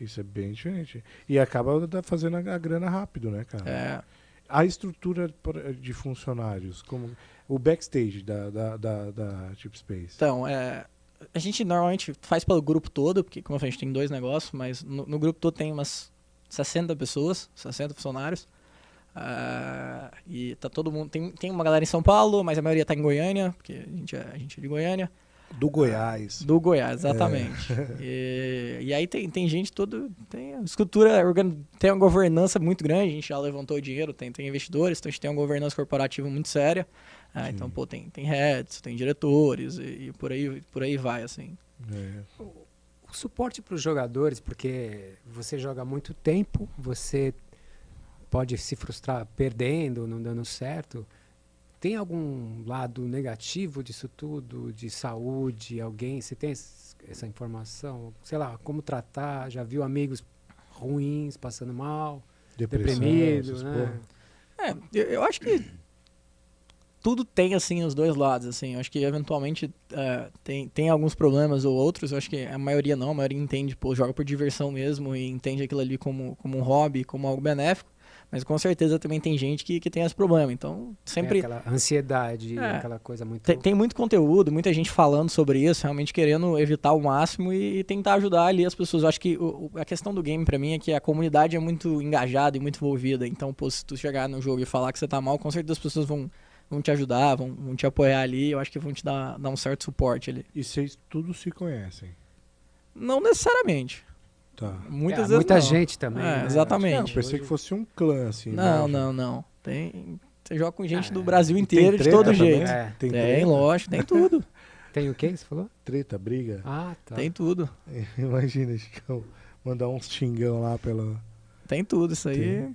Isso é bem diferente. E acaba fazendo a grana rápido, né, cara? A estrutura de funcionários, como o backstage da Chip Space. Então, a gente normalmente faz pelo grupo todo, porque como eu falei, a gente tem 2 negócios, mas no grupo todo tem umas 60 pessoas, 60 funcionários. E tá todo mundo... Tem uma galera em São Paulo, mas a maioria tá em Goiânia, porque a gente é de Goiânia. Do Goiás. Do Goiás, exatamente. E aí tem gente tem a estrutura, tem uma governança muito grande, a gente já levantou dinheiro, tem investidores, então a gente tem uma governança corporativa muito séria. Então, tem heads, tem diretores e por aí vai, assim. O suporte para os jogadores, porque você joga há muito tempo, você pode se frustrar perdendo, não dando certo. Tem algum lado negativo disso tudo, de saúde, alguém? Você tem essa informação? Sei lá, como tratar? Já viu amigos ruins, passando mal, deprimidos, né? Eu acho que tudo tem, assim, os 2 lados, assim. Eu acho que, eventualmente, tem alguns problemas ou outros. Eu acho que a maioria não. A maioria entende, joga por diversão mesmo e entende aquilo ali como um hobby, como algo benéfico. Mas com certeza também tem gente que tem esse problema. Então, sempre... aquela ansiedade, aquela coisa muito... Tem muito conteúdo, muita gente falando sobre isso, realmente querendo evitar o máximo e tentar ajudar ali as pessoas. Eu acho que a questão do game pra mim é que a comunidade é muito engajada e muito envolvida. Então, se tu chegar no jogo e falar que você tá mal, com certeza as pessoas vão te ajudar, vão te apoiar ali. Eu acho que vão te dar um certo suporte ali. E vocês todos se conhecem? Não necessariamente. Tá. Muitas vezes muita gente também. Né? Exatamente. Eu pensei que fosse um clã, assim. Não. Você joga com gente do Brasil inteiro, de todo jeito. Tem, lógico, tem tudo. Tem o que você falou? Treta, briga. Ah, tá. Tem tudo. Imagina, Chicão, mandar uns xingão lá pela... Tem tudo, isso aí.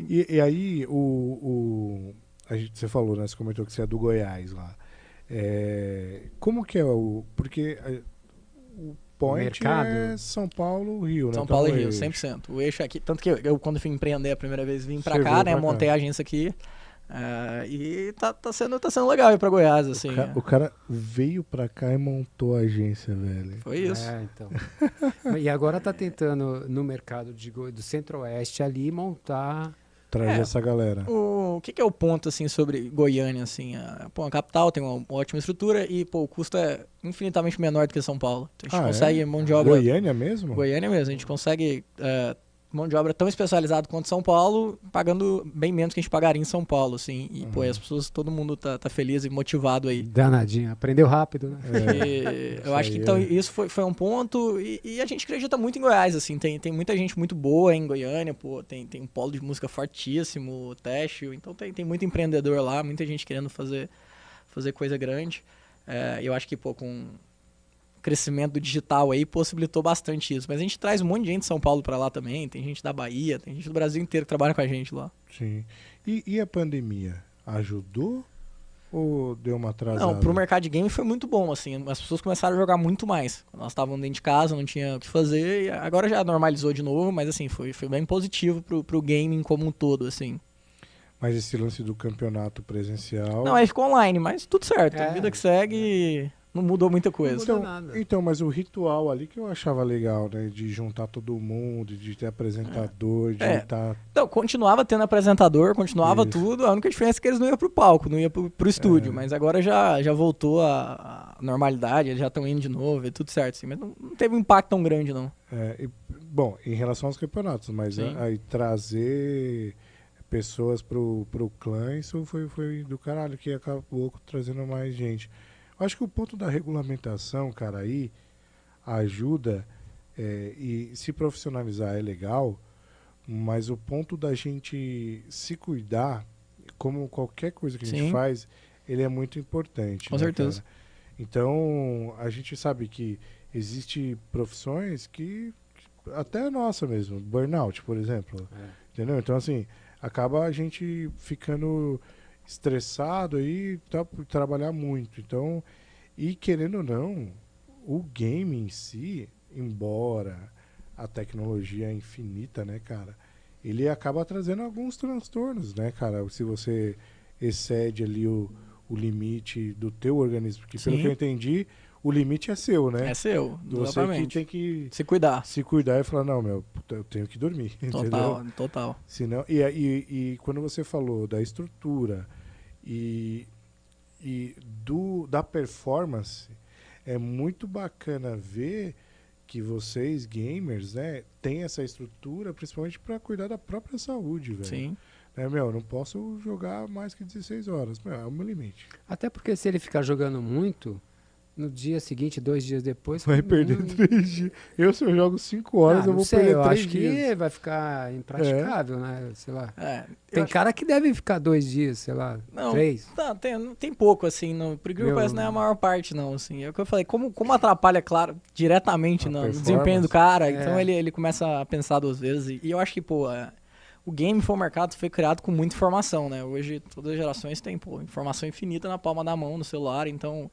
E aí, você falou, né? Você comentou que você é do Goiás lá. Como que é porque o Point é São Paulo, Rio, né? São Paulo e Rio, 100%. O eixo aqui, tanto que eu quando fui empreender a primeira vez, vim pra cá, né? Montei a agência aqui. E tá sendo legal ir pra Goiás, assim. O cara veio pra cá e montou a agência, velho. Foi isso. Então. E agora tá tentando, no mercado do Centro-Oeste ali, montar... Trazer essa galera. O que é o ponto, assim, sobre Goiânia, assim? A capital tem uma ótima estrutura e, o custo é infinitamente menor do que São Paulo. Então, a gente consegue mão de obra... Goiânia mesmo? Goiânia mesmo. A gente consegue mão de obra tão especializada quanto São Paulo, pagando bem menos que a gente pagaria em São Paulo, assim. E, as pessoas, todo mundo tá feliz e motivado aí. Danadinho. Aprendeu rápido, né? Eu acho que, então, isso foi um ponto. E a gente acredita muito em Goiás, assim. Tem muita gente muito boa em Goiânia, tem um polo de música fortíssimo, têxtil. Então, tem muito empreendedor lá, muita gente querendo fazer coisa grande. Eu acho que, com crescimento do digital aí possibilitou bastante isso. Mas a gente traz um monte de gente de São Paulo para lá também, tem gente da Bahia, tem gente do Brasil inteiro que trabalha com a gente lá. Sim. E a pandemia ajudou ou deu uma atrasada? Não, pro mercado de game foi muito bom, assim, as pessoas começaram a jogar muito mais. Nós estávamos dentro de casa, não tinha o que fazer, e agora já normalizou de novo, mas assim, foi bem positivo pro gaming como um todo, assim. Mas esse lance do campeonato presencial... Não, aí ficou online, mas tudo certo, a vida que segue... não mudou muita coisa. Não muda nada. Então, mas o ritual ali que eu achava legal, né? De juntar todo mundo, de ter apresentador, de estar... Então, continuava tendo apresentador, continuava Isso. tudo. A única diferença é que eles não iam pro palco, não iam pro estúdio. Mas agora já voltou a normalidade, eles já estão indo de novo, é tudo certo. Assim, mas não teve um impacto tão grande, não. Bom, em relação aos campeonatos, mas aí trazer pessoas pro clã, isso foi do caralho, que acabou trazendo mais gente. Eu acho que o ponto da regulamentação, cara, aí ajuda, e se profissionalizar é legal, mas o ponto da gente se cuidar, como qualquer coisa que a gente faz, ele é muito importante. Com certeza. Cara? Então, a gente sabe que existe profissões que até a nossa mesmo, burnout, por exemplo. Entendeu? Então, assim, acaba a gente ficando estressado aí por trabalhar muito. Então, e querendo ou não, o game em si, embora a tecnologia é infinita, né, cara, ele acaba trazendo alguns transtornos, né, cara? Se você excede ali o limite do teu organismo, porque pelo que eu entendi, o limite é seu, né? É seu, você exatamente. que tem que se cuidar e falar, não, meu, eu tenho que dormir. Total. Senão, e quando você falou da estrutura e da performance, é muito bacana ver que vocês, gamers, né, têm essa estrutura, principalmente para cuidar da própria saúde, velho. Sim. Eu não posso jogar mais que 16 horas. É o meu limite. Até porque se ele ficar jogando muito, no dia seguinte, 2 dias depois... Vai perder 3 dias. Se eu jogo 5 horas, eu vou perder 3 dias. Eu acho que vai ficar impraticável, né? Sei lá. Tem cara que deve ficar 2 dias, sei lá, 3. Não, tem pouco, assim. Por incrível que pareça, não é a maior parte, não. Assim. É o que eu falei. Como atrapalha, claro, diretamente no desempenho do cara, então ele começa a pensar 2 vezes. E eu acho que, o game foi um mercado que foi criado com muita informação, né? Hoje, todas as gerações têm, informação infinita na palma da mão, no celular, então...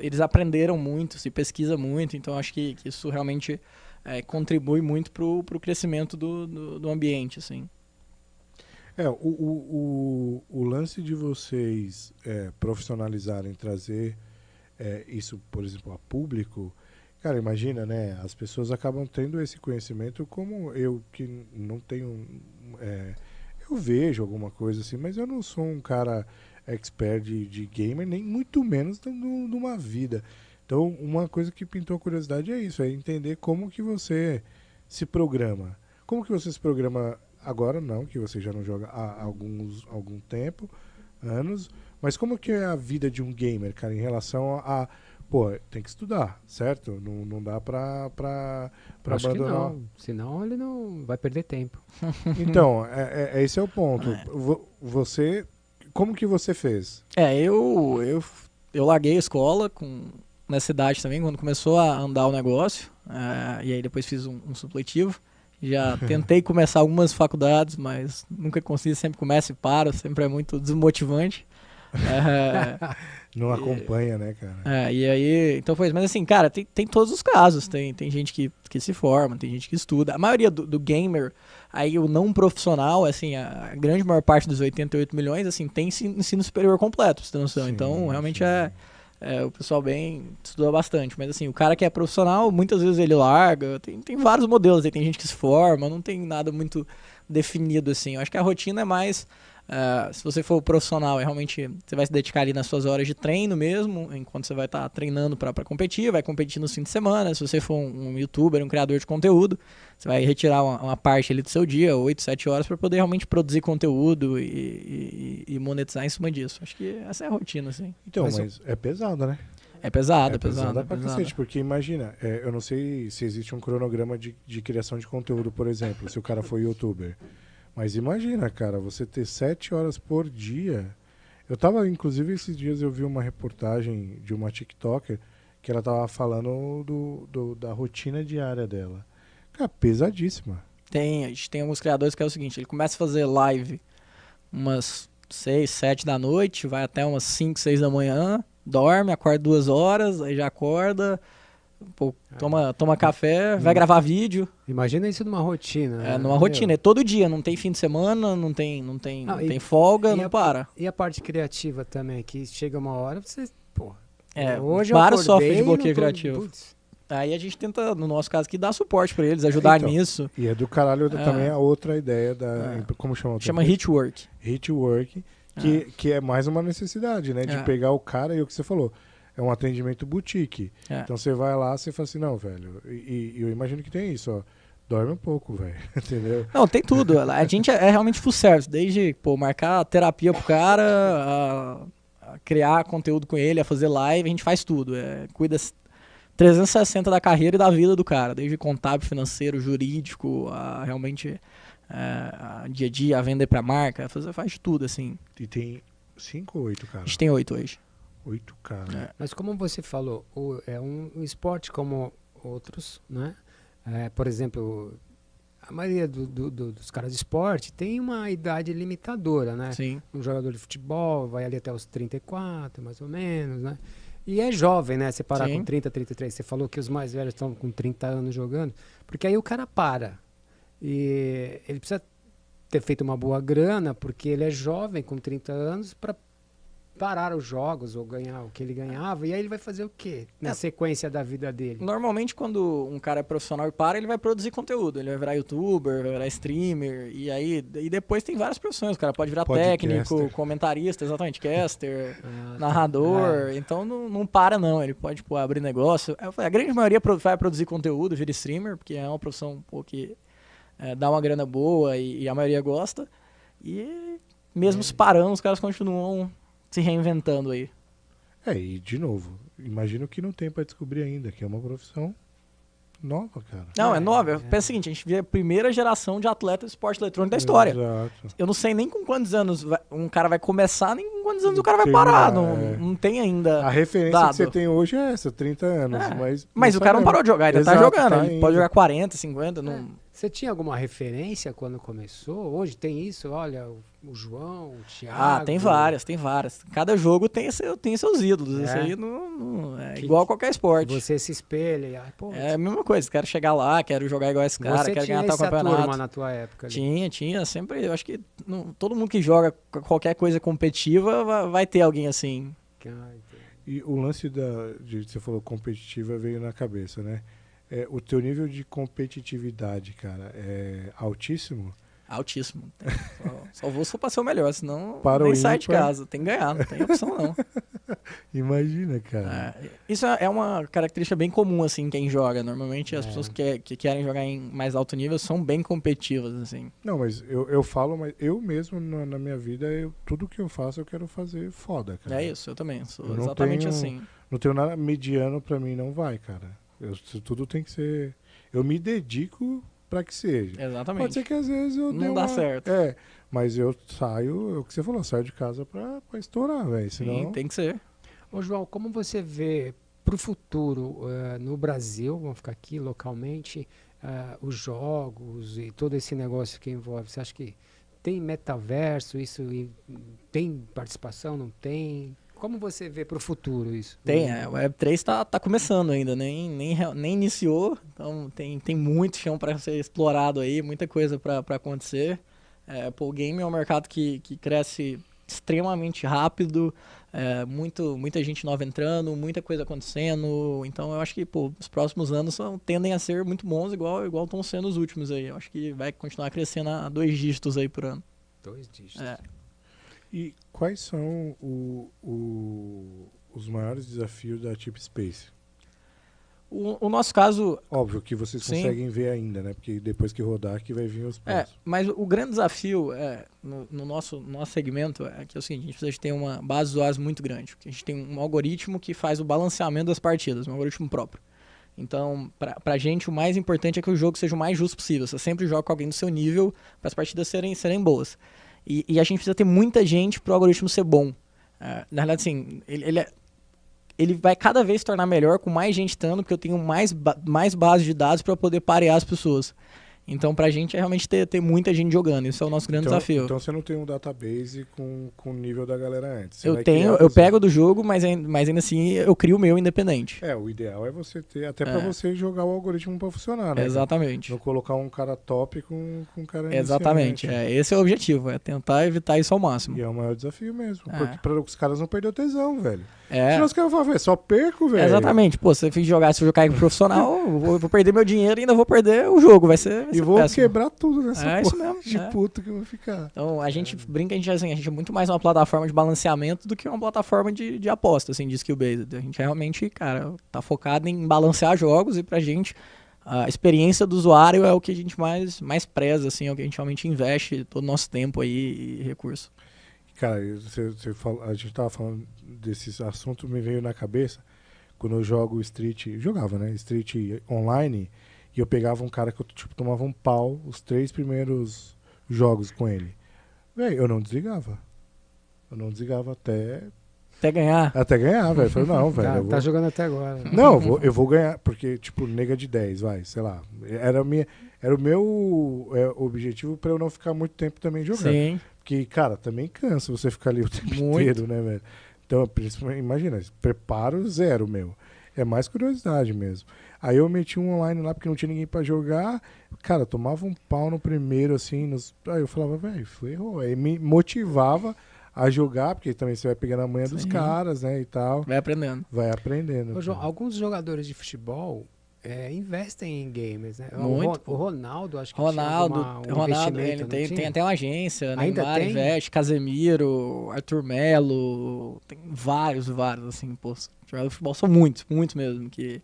eles aprenderam muito, se pesquisa muito, então acho que isso realmente contribui muito pro crescimento do ambiente, assim. O lance de vocês profissionalizarem, trazer isso, por exemplo, a público, cara, imagina, né? As pessoas acabam tendo esse conhecimento, como eu, que não tenho... eu vejo alguma coisa assim, mas eu não sou um cara expert de gamer, nem muito menos de uma vida. Então, uma coisa que pintou a curiosidade é isso, é entender como que você se programa. Como que você se programa agora, não, que você já não joga há algum tempo, anos, mas como que é a vida de um gamer, cara, em relação a... tem que estudar, certo? Não dá pra acho abandonar. Que não. Senão ele não vai perder tempo. Então, esse é o ponto. Você... Como que você fez? Eu larguei a escola nessa idade também, quando começou a andar o negócio, e aí depois fiz um supletivo. Já tentei começar algumas faculdades, mas nunca consegui, sempre começo e paro, sempre é muito desmotivante. Não acompanha, né, cara? E aí, então foi isso. Mas assim, cara, tem todos os casos. Tem gente que se forma, tem gente que estuda. A maioria do gamer, aí o não profissional, assim, a grande maior parte dos 88 milhões, assim, tem ensino superior completo, pra você ter noção. Sim, então, realmente o pessoal estuda bastante. Mas assim, o cara que é profissional, muitas vezes ele larga. Tem vários modelos, aí tem gente que se forma, não tem nada muito definido, assim. Eu acho que a rotina é mais... se você for profissional, realmente você vai se dedicar ali nas suas horas de treino mesmo, enquanto você vai estar treinando para competir, vai competir no fim de semana. Se você for um youtuber, um criador de conteúdo, você vai retirar uma parte ali do seu dia, 8, 7 horas, para poder realmente produzir conteúdo e monetizar em cima disso. Acho que essa é a rotina, assim. Então, mas é pesada, né? É pesado. Pra cacete, porque imagina, eu não sei se existe um cronograma de criação de conteúdo, por exemplo, se o cara for youtuber. Mas imagina, cara, você ter 7 horas por dia. Eu tava, inclusive, esses dias eu vi uma reportagem de uma TikToker que ela tava falando da rotina diária dela. Cara, pesadíssima. A gente tem alguns criadores que é o seguinte, ele começa a fazer live umas 6, 7 da noite, vai até umas 5, 6 da manhã, dorme, acorda 2 horas, aí já acorda... toma café, vai gravar vídeo. Imagina isso numa rotina. Né? Numa rotina. É todo dia, não tem fim de semana, não tem folga, não para. E a parte criativa também, que chega uma hora, você, Hoje eu vários acordei sofrem de e não bloqueio tô- criativo. putz, Aí a gente tenta, no nosso caso aqui, dar suporte pra eles, ajudar Então, nisso. E é do caralho também a outra ideia da. Como chama? Chama hit work. Hit work, que é mais uma necessidade, né? De pegar o cara e o que você falou. É um atendimento boutique. Então você vai lá, você fala assim, não, velho. E eu imagino que tem isso, ó. Dorme um pouco, velho. Entendeu? Não, tem tudo. A gente é realmente full service. Desde, marcar terapia pro cara, a criar conteúdo com ele, a fazer live, a gente faz tudo. Cuida 360 da carreira e da vida do cara. Desde contábil, financeiro, jurídico, realmente a dia a dia, a vender pra marca. Faz de tudo, assim. E tem 5 ou 8, cara? A gente tem 8 hoje. 8, cara. Mas como você falou, é um esporte como outros, né? Por exemplo, a maioria dos caras de esporte tem uma idade limitadora, né? Sim. Um jogador de futebol vai ali até os 34, mais ou menos, né? E é jovem, né? Você parar Sim. com 30, 33. Você falou que os mais velhos estão com 30 anos jogando. Porque aí o cara para. E ele precisa ter feito uma boa grana, porque ele é jovem, com 30 anos, para parar os jogos ou ganhar o que ele ganhava. E aí ele vai fazer o quê na sequência da vida dele? Normalmente, quando um cara é profissional e para, ele vai produzir conteúdo. Ele vai virar youtuber, vai virar streamer. E depois tem várias profissões. O cara pode virar técnico, comentarista, exatamente, caster, narrador. Então não para, não. Ele pode abrir negócio. A grande maioria vai produzir conteúdo, vira streamer, porque é uma profissão que dá uma grana boa e a maioria gosta. E mesmo se parando, os caras continuam se reinventando aí. E de novo, imagino que não tem pra descobrir ainda, que é uma profissão nova, cara. Não, é nova. Pensa o seguinte, a gente vê a primeira geração de atleta de esporte eletrônico da história. Exato. Eu não sei nem com quantos anos um cara vai começar, nem com quantos anos o cara vai parar. Não tem ainda a referência dado. que você tem hoje é essa, 30 anos. Mas o cara não parou de jogar, ainda tá jogando. Tá ele pode jogar 40, 50. Você tinha alguma referência quando começou? Hoje tem isso? Olha, o João, o Thiago... Tem várias. Cada jogo tem seus ídolos. Isso aí igual qualquer esporte. Você se espelha. É a mesma coisa. Quero chegar lá, quero jogar igual esse cara, quero ganhar tal campeonato. Turma na tua época? Tinha. Sempre. Eu acho que todo mundo que joga qualquer coisa competitiva vai ter alguém assim. E o lance de você falou competitiva veio na cabeça, né? O teu nível de competitividade, cara, é altíssimo? Altíssimo. Só vou se for pra ser o melhor, senão nem sai de casa. Tem que ganhar, não tem opção não. Imagina, cara. Isso é uma característica bem comum, assim, quem joga. Normalmente as pessoas que querem jogar em mais alto nível são bem competitivas, assim. Não, mas eu falo, mas eu mesmo, na minha vida, tudo que eu faço, eu quero fazer foda, cara. É isso, eu também. Sou exatamente assim. Não tenho nada mediano pra mim, não vai, cara. Tudo tem que ser... Eu me dedico pra que seja. Exatamente. Pode ser que às vezes eu não dá certo. Mas eu saio, é o que você falou, saio de casa pra estourar, velho. Senão... Sim, tem que ser. Ô, João, como você vê pro futuro no Brasil, vamos ficar aqui localmente, os jogos e todo esse negócio que envolve? Você acha que tem metaverso, isso tem participação, não tem? Como você vê para o futuro isso? Tem, o Web3 tá começando ainda, nem iniciou, então tem muito chão para ser explorado aí, muita coisa para acontecer. O game é um mercado que cresce extremamente rápido, muita gente nova entrando, muita coisa acontecendo, então eu acho que os próximos anos tendem a ser muito bons, igual estão sendo os últimos aí. Eu acho que vai continuar crescendo a 2 dígitos aí por ano. 2 dígitos. E quais são os maiores desafios da Chip Space? O nosso caso... Óbvio que vocês conseguem ver ainda, né? Porque depois que rodar que vai vir os próximos. Mas o grande desafio no nosso segmento é que é o seguinte, a gente precisa ter uma base de usuários muito grande. Porque a gente tem um algoritmo que faz o balanceamento das partidas, um algoritmo próprio. Então, pra gente, o mais importante é que o jogo seja o mais justo possível. Você sempre joga com alguém do seu nível para as partidas serem boas. E a gente precisa ter muita gente para o algoritmo ser bom. Na verdade, assim, ele vai cada vez se tornar melhor com mais gente estando, porque eu tenho mais base de dados para poder parear as pessoas. Então, pra gente é realmente ter muita gente jogando. Isso é o nosso grande desafio. Então você não tem um database com o nível da galera antes. Você Eu vai tenho, criar eu do pego zero. do jogo, mas ainda assim eu crio o meu independente. O ideal é você ter, até pra É. você jogar o algoritmo pra funcionar, né? cara? Exatamente. Não colocar um cara top com um cara Exatamente. iniciante. Esse é o objetivo, é tentar evitar isso ao máximo. E é o maior desafio mesmo. É. Porque para os caras não perder o tesão, velho. É. Senão os caras vão falar, velho, só perco, velho. Exatamente. Pô, se eu cair com profissional, eu vou perder meu dinheiro e ainda vou perder o jogo. Vai ser E vou péssimo. quebrar tudo nessa É isso mesmo. de é. puto que eu vou ficar. Então, a gente brinca, a gente é muito mais uma plataforma de balanceamento do que uma plataforma de aposta, assim, de skill-based. A gente realmente, cara, tá focado em balancear jogos e pra gente a experiência do usuário é o que a gente mais preza, assim, é o que a gente realmente investe todo o nosso tempo aí e recurso. Cara, você fala, a gente tava falando desses assuntos, me veio na cabeça quando eu jogo Street, jogava, né? Street online, e eu pegava um cara que eu tipo, tomava um pau os 3 primeiros jogos com ele. Velho, eu não desligava. Eu não desligava Até ganhar. até ganhar, velho. Eu falei, não, velho. eu Tá, vou- tá jogando até agora. Não, eu vou ganhar, porque, tipo, nega de 10, vai, sei lá. Era o meu objetivo pra eu não ficar muito tempo também jogando. Sim. Porque, cara, também cansa você ficar ali o tempo Muito. inteiro, né, velho? Então, principalmente, imagina, preparo zero, meu. É mais curiosidade mesmo. Aí eu meti um online lá porque não tinha ninguém pra jogar. Cara, tomava um pau no primeiro, assim. Aí eu falava, velho, ferrou. Aí me motivava a jogar, porque também você vai pegando a manha dos Sim. caras, né, e tal. Vai aprendendo. Vai aprendendo. Ô, João, cara. alguns jogadores de futebol investem em games, né? Muito, O Ronaldo, acho que Ronaldo, tinha um Ronaldo investimento, ele não tem tinha? até uma agência, Ainda Neymar tem? investe, Casemiro, Arthur Melo, tem vários, assim, pô, jogadores de futebol são muitos mesmo que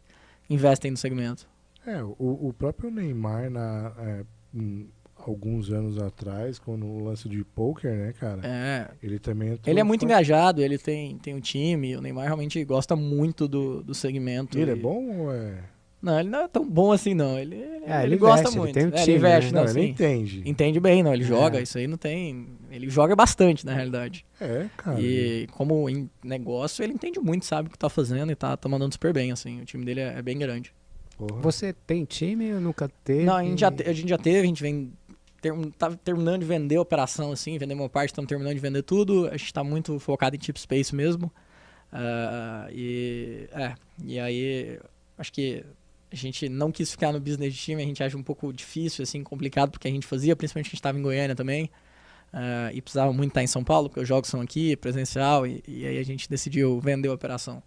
investem no segmento. O próprio Neymar, alguns anos atrás, quando o lance de poker, né, cara? Ele também entrou Ele é muito forte. engajado, ele tem um time, o Neymar realmente gosta muito do segmento. Ele é e- bom ou é... Não, ele não é tão bom assim, não. Ele ele gosta investe, ele muito. tem o Ele time, investe, né? Não, não, ele sim. entende. Entende bem, não. Ele É. joga, isso aí não tem. Ele joga bastante, na realidade. Cara. E como em negócio, ele entende muito, sabe o que tá fazendo e tá mandando super bem, assim. O time dele é bem grande. Porra. Você tem time ou nunca teve? Não, a gente já teve, a gente vem. Tá terminando de vender a operação, assim, vender uma parte, estamos terminando de vender tudo. A gente tá muito focado em chip space mesmo. E aí, acho que a gente não quis ficar no business de time, a gente acha um pouco difícil, assim, complicado, porque a gente fazia, principalmente que a gente estava em Goiânia também. E precisava muito estar em São Paulo, porque os jogos são aqui, presencial, e aí a gente decidiu vender a operação.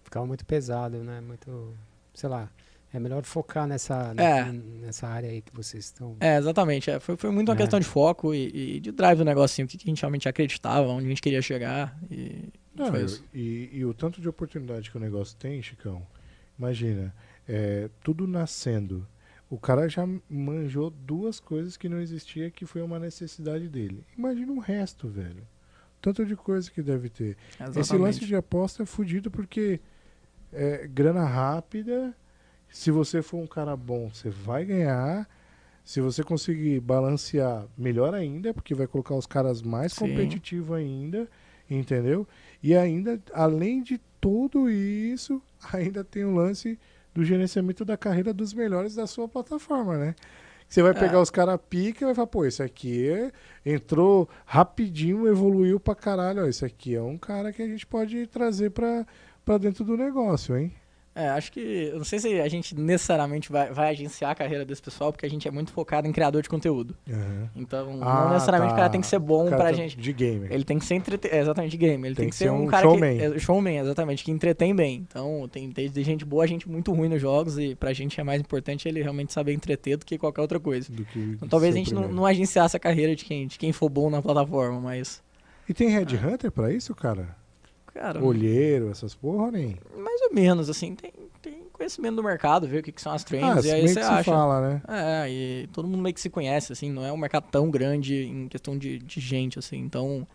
Ficava muito pesado, né? Muito, sei lá. É melhor focar nessa área aí que vocês estão. Exatamente. Foi muito uma questão de foco e de drive do negocinho, o que a gente realmente acreditava, onde a gente queria chegar. Não, foi isso. e o tanto de oportunidade que o negócio tem, Chicão, imagina, tudo nascendo. O cara já manjou 2 coisas que não existia, que foi uma necessidade dele. Imagina o resto, velho. Tanto de coisa que deve ter. Exatamente. Esse lance de aposta é fudido porque grana rápida. Se você for um cara bom, você vai ganhar. Se você conseguir balancear, melhor ainda, porque vai colocar os caras mais Sim. competitivos ainda, entendeu? E ainda, além de tudo isso, ainda tem o lance do gerenciamento da carreira dos melhores da sua plataforma, né? Você vai pegar os caras pica e vai falar, pô, esse aqui entrou rapidinho, evoluiu pra caralho. Ó, esse aqui é um cara que a gente pode trazer pra dentro do negócio, hein? Acho que. Eu não sei se a gente necessariamente vai agenciar a carreira desse pessoal, porque a gente é muito focado em criador de conteúdo. Uhum. Então, não necessariamente o cara tem que ser bom O cara pra tá gente. de gamer. Ele tem que ser exatamente de game. Ele tem que ser um cara showman. showman, exatamente, que entretém bem. Então, tem desde gente boa, gente muito ruim nos jogos, e pra gente é mais importante ele realmente saber entreter do que qualquer outra coisa. Então, talvez a gente não agenciasse a carreira de quem for bom na plataforma, mas. E tem Red Hunter pra isso, cara? Cara, Olheiro, essas porra, nem? mais ou menos, assim, tem conhecimento do mercado, ver o que são as trends, e aí meio você que acha. se fala, né? E todo mundo meio que se conhece, assim, não é um mercado tão grande em questão de gente, assim, então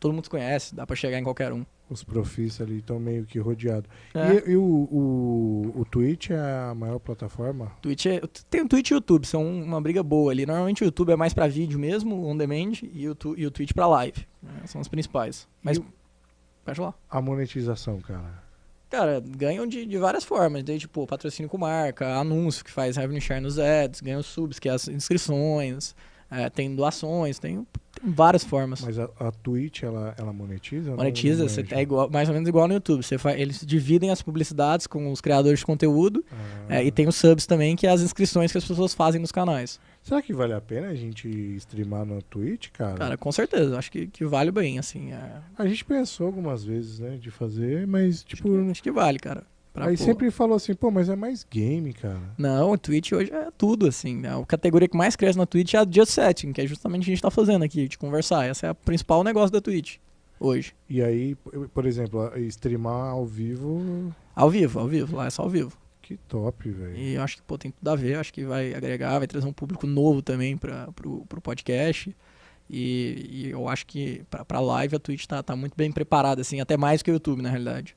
todo mundo se conhece, dá pra chegar em qualquer um. Os profis ali estão meio que rodeados. É. E o Twitch é a maior plataforma? Tem o Twitch e o YouTube, são uma briga boa ali. Normalmente o YouTube é mais pra vídeo mesmo, on demand, e o Twitch pra live, né? São os principais. Mas, pode falar. A monetização, cara. Cara, ganham de várias formas, desde, tipo, patrocínio com marca, anúncio que faz revenue share nos ads, ganham subs, que é as inscrições, tem doações, tem várias formas. Mas a Twitch, ela monetiza? Monetiza, Não você manjo. é igual, mais ou menos igual no YouTube. Eles dividem as publicidades com os criadores de conteúdo e tem os subs também, que é as inscrições que as pessoas fazem nos canais. Será que vale a pena a gente streamar no Twitch, cara? Cara, com certeza, acho que vale bem, assim. A gente pensou algumas vezes, né, de fazer, mas tipo... Acho que vale, cara. Aí sempre falou assim, pô, mas é mais game, cara. Não, o Twitch hoje é tudo, assim. A categoria que mais cresce na Twitch é a Just Setting, que é justamente o que a gente tá fazendo aqui, de conversar. Essa é o principal negócio da Twitch, hoje. E aí, por exemplo, streamar ao vivo... Ao vivo, lá é só ao vivo. Que top, velho. E eu acho que, pô, tem tudo a ver, acho que vai agregar, vai trazer um público novo também pro podcast. E eu acho que pra live a Twitch tá muito bem preparada, assim, até mais que o YouTube, na realidade.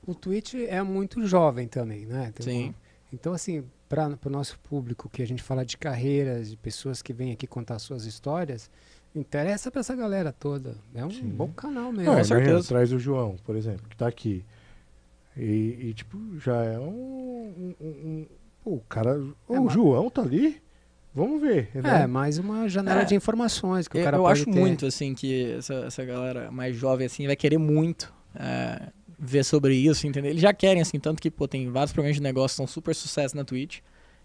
O Twitch é muito jovem também, né? Sim. Então, assim, para o nosso público, que a gente fala de carreiras, de pessoas que vêm aqui contar suas histórias, interessa para essa galera toda. É um bom canal mesmo. Não, com certeza. Traz o João, por exemplo, que tá aqui. E tipo, já é Pô, o cara... o João tá ali? Vamos ver. Né? Mais uma janela de informações que o cara eu pode acho ter. muito, assim, que essa galera mais jovem, assim, vai querer muito ver sobre isso, entendeu? Eles já querem, assim, tanto que, pô, tem vários programas de negócio que são super sucesso na Twitch.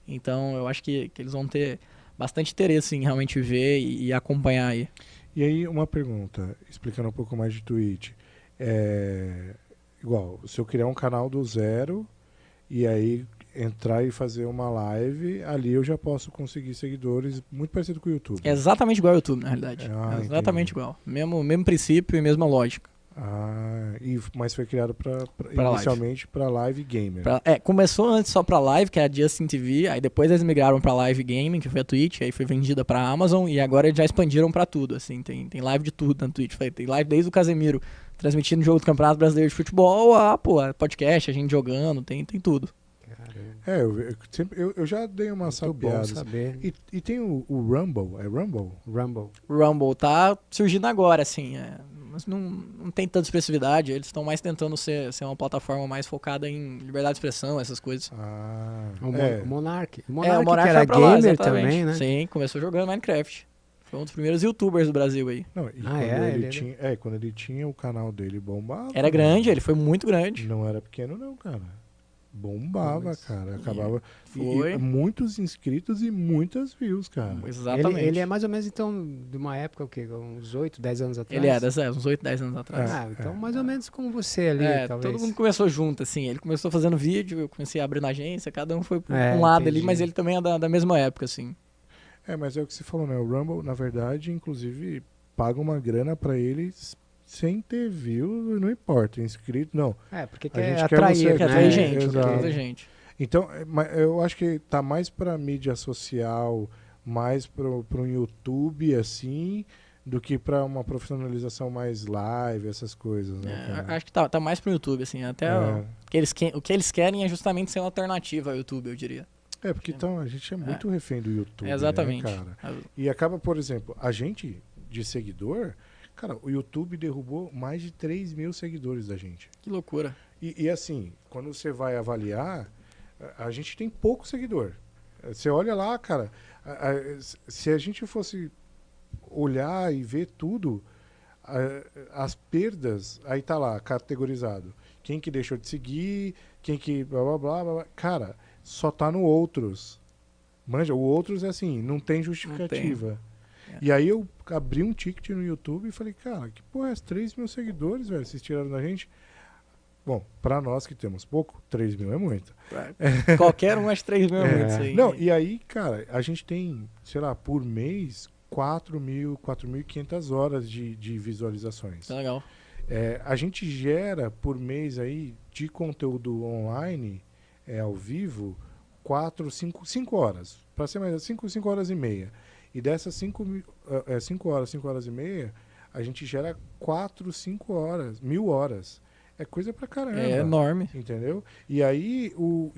Então, eu acho que eles vão ter bastante interesse em realmente ver e acompanhar aí. E aí, uma pergunta, explicando um pouco mais de Twitch. Igual, se eu criar um canal do zero e aí entrar e fazer uma live, ali eu já posso conseguir seguidores muito parecido com o YouTube. É exatamente igual ao YouTube, na realidade. Exatamente igual. Mesmo princípio e mesma lógica. Mas foi criado inicialmente para live gamer. Começou antes só pra live, que é a Justin TV, aí depois eles migraram pra live gaming, que foi a Twitch, aí foi vendida pra Amazon, e agora eles já expandiram pra tudo, assim, tem live de tudo na Twitch, tem live desde o Casemiro transmitindo jogo do Campeonato Brasileiro de Futebol, podcast, a gente jogando, tem tudo. Eu já dei uma sapeada. E tem o Rumble, é Rumble? Rumble tá surgindo agora, assim, mas não tem tanta expressividade, eles estão mais tentando ser uma plataforma mais focada em liberdade de expressão, essas coisas. O Monark. O Monark que era gamer lá, também, né? Sim, começou jogando Minecraft. Foi um dos primeiros youtubers do Brasil aí. Não, quando ele tinha o canal dele bombava. Era grande, ele foi muito grande. Não era pequeno não, cara. Bombava, cara. Acabava. Foi. Muitos inscritos e muitas views, cara. Exatamente. Ele é mais ou menos, então, de uma época, o quê? Uns 8, 10 anos atrás? Ele é, uns 8, 10 anos atrás. Então mais ou menos como você ali, talvez. Todo mundo começou junto, assim. Ele começou fazendo vídeo, eu comecei a abrir na agência, cada um foi pra um lado ali, mas ele também é da mesma época, assim. Mas é o que você falou, né? O Rumble, na verdade, inclusive, paga uma grana pra eles sem ter views, não importa, inscrito, não. Porque quer atrair, quer atrair gente. Então, eu acho que tá mais pra mídia social, mais pro YouTube, assim, do que pra uma profissionalização mais live, essas coisas, né? Acho que tá mais pro YouTube, assim, até o que eles querem é justamente ser uma alternativa ao YouTube, eu diria. Porque então a gente é muito refém do YouTube, exatamente, né, cara? E acaba, por exemplo, a gente de seguidor, cara, o YouTube derrubou mais de 3 mil seguidores da gente. Que loucura. E assim, quando você vai avaliar, a gente tem pouco seguidor. Você olha lá, cara, se a gente fosse olhar e ver tudo, as perdas, aí tá lá, categorizado. Quem que deixou de seguir, quem que blá blá blá blá. Cara, só tá no outros. Manja, o outros é assim, não tem justificativa. Não tem. E aí eu abri um ticket no YouTube e falei, cara, que porra é esse? 3 mil seguidores, velho, vocês tiraram da gente? Bom, pra nós que temos pouco, 3 mil é muito. Qualquer um acha 3 mil é muito, isso aí. Não, e aí, cara, a gente tem, sei lá, por mês, 4.500 horas de visualizações. Tá legal. A gente gera por mês aí de conteúdo online, ao vivo, 5 horas. Para ser mais 5 horas e meia. E dessas 5 horas e meia, a gente gera 5 horas, 1.000 horas. É coisa pra caramba. É enorme. Entendeu? E aí o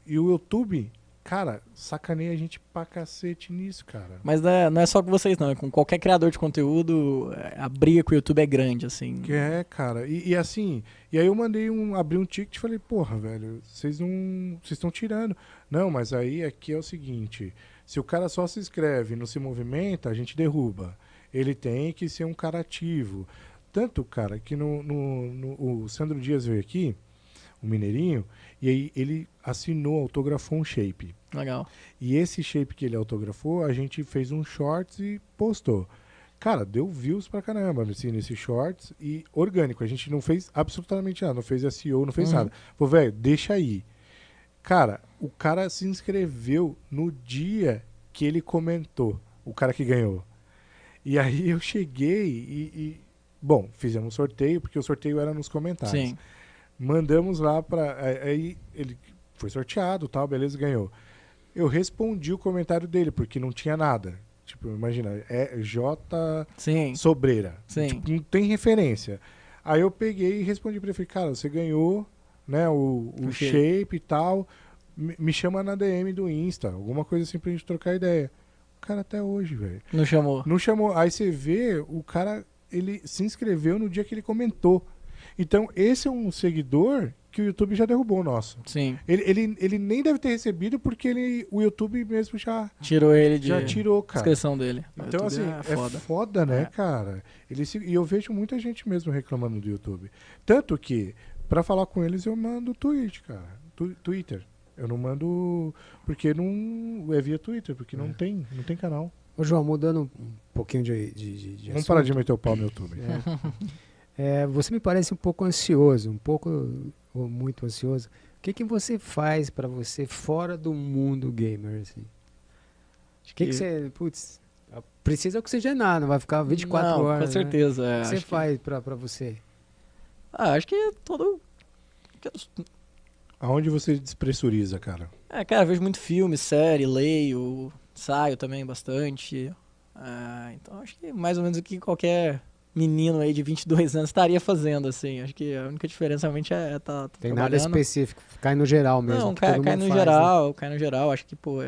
YouTube cara, sacaneia a gente pra cacete nisso, cara. Mas não é só com vocês, não. É com qualquer criador de conteúdo, a briga com o YouTube é grande, assim. Que é, cara. E assim, e aí eu abri um ticket e falei, porra, velho, vocês estão tirando. Não, mas aí aqui é o seguinte, se o cara só se inscreve e não se movimenta, a gente derruba. Ele tem que ser um cara ativo. Tanto, cara, que o Sandro Dias veio aqui, o mineirinho, e aí ele autografou um shape. Legal. E esse shape que ele autografou, a gente fez um shorts e postou. Cara, deu views pra caramba assim, nesse shorts e orgânico. A gente não fez absolutamente nada, não fez SEO, não fez nada. Pô, velho, deixa aí. Cara, o cara se inscreveu no dia que ele comentou, o cara que ganhou. E aí eu cheguei bom, fizemos um sorteio, porque o sorteio era nos comentários. Sim. Mandamos lá pra... Aí ele foi sorteado, tal, beleza, ganhou. Eu respondi o comentário dele, porque não tinha nada. Tipo, imagina, é J Sim. Sobreira. Sim. Tipo, não tem referência. Aí eu peguei e respondi pra ele, falei, cara, você ganhou, né, o shape e tal, me chama na DM do Insta, alguma coisa assim pra gente trocar ideia. O cara até hoje, velho. Não chamou. Não chamou. Aí você vê, o cara, ele se inscreveu no dia que ele comentou. Então, esse é um seguidor que o YouTube já derrubou o nosso. Sim. Ele nem deve ter recebido porque o YouTube mesmo já tirou ele de tirou, cara. inscrição dele. Então, assim, é foda, né, cara? E eu vejo muita gente mesmo reclamando do YouTube. Tanto que, pra falar com eles, eu mando tweet, cara. Twitter. Eu não mando... Porque não... É via Twitter, porque não tem canal. Ô, João, mudando um pouquinho de Vamos assunto. parar de meter o pau no YouTube. Você me parece um pouco ansioso, um pouco ou muito ansioso. O que você faz pra você fora do mundo gamer, assim? O que você... Putz, precisa oxigenar, não vai ficar 24 horas, com certeza. Né? O que você faz pra você? Acho que todo... Aonde você despressuriza, cara? Cara, eu vejo muito filme, série, leio, saio também bastante. Então acho que mais ou menos o que qualquer menino aí de 22 anos estaria fazendo, assim. Acho que a única diferença realmente é tá Tem trabalhando. nada específico, cai no geral mesmo. Não, cai no geral, né? Cai no geral. Acho que, pô...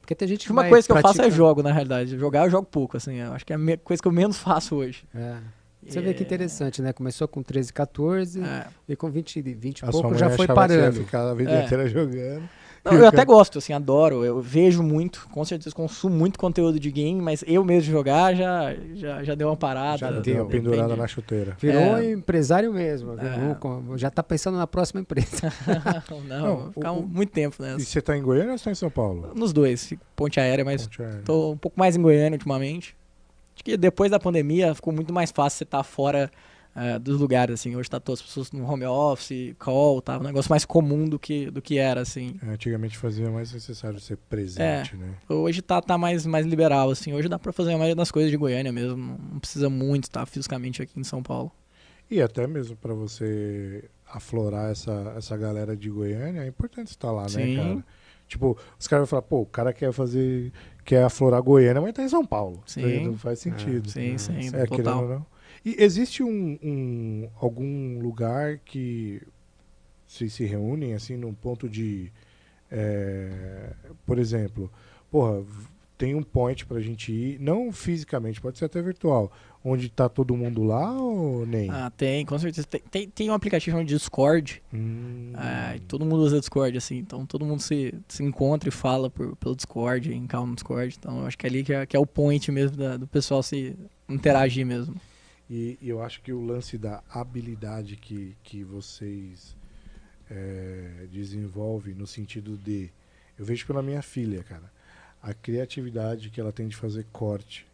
Porque tem gente que uma coisa que eu faço é jogo, na realidade. Jogar eu jogo pouco, assim. Eu acho que é a coisa que eu menos faço hoje. Você vê que interessante, né? Começou com 13, 14 e com 20 e pouco já foi parando. Você ia ficar a vida inteira jogando. Não, eu até gosto, assim, adoro. Eu vejo muito, com certeza consumo muito conteúdo de game, mas eu mesmo jogar já deu uma parada. Já deu uma pendurada na chuteira. Virou empresário mesmo. Já tá pensando na próxima empresa. Não, ficar muito tempo nessa. E você tá em Goiânia ou você tá em São Paulo? Nos dois, Ponte Aérea, mas tô um pouco mais em Goiânia ultimamente. Acho que depois da pandemia ficou muito mais fácil você estar fora dos lugares, assim. Hoje tá todas as pessoas no home office, call, tá um negócio mais comum do que era, assim. Antigamente fazia mais necessário ser presente, né? Hoje tá mais liberal, assim. Hoje dá pra fazer a maioria das coisas de Goiânia mesmo. Não precisa muito estar fisicamente aqui em São Paulo. E até mesmo pra você aflorar essa galera de Goiânia, é importante estar lá, né, cara? Tipo, os caras vão falar, pô, o cara quer aflorar Goiânia, mas tá em São Paulo. Sim. Não faz sentido. Sim, total. Ou não. E existe algum lugar que se reúnem, assim, num ponto de... por exemplo, porra, tem um point pra gente ir, não fisicamente, pode ser até virtual, onde tá todo mundo lá ou nem? Tem, com certeza. Tem um aplicativo chamado Discord, e todo mundo usa Discord, assim, então todo mundo se encontra e fala pelo Discord, em calma no Discord, então eu acho que é ali que é o point mesmo do pessoal se interagir mesmo. E eu acho que o lance da habilidade que vocês desenvolvem no sentido de... Eu vejo pela minha filha, cara. A criatividade que ela tem de fazer corte.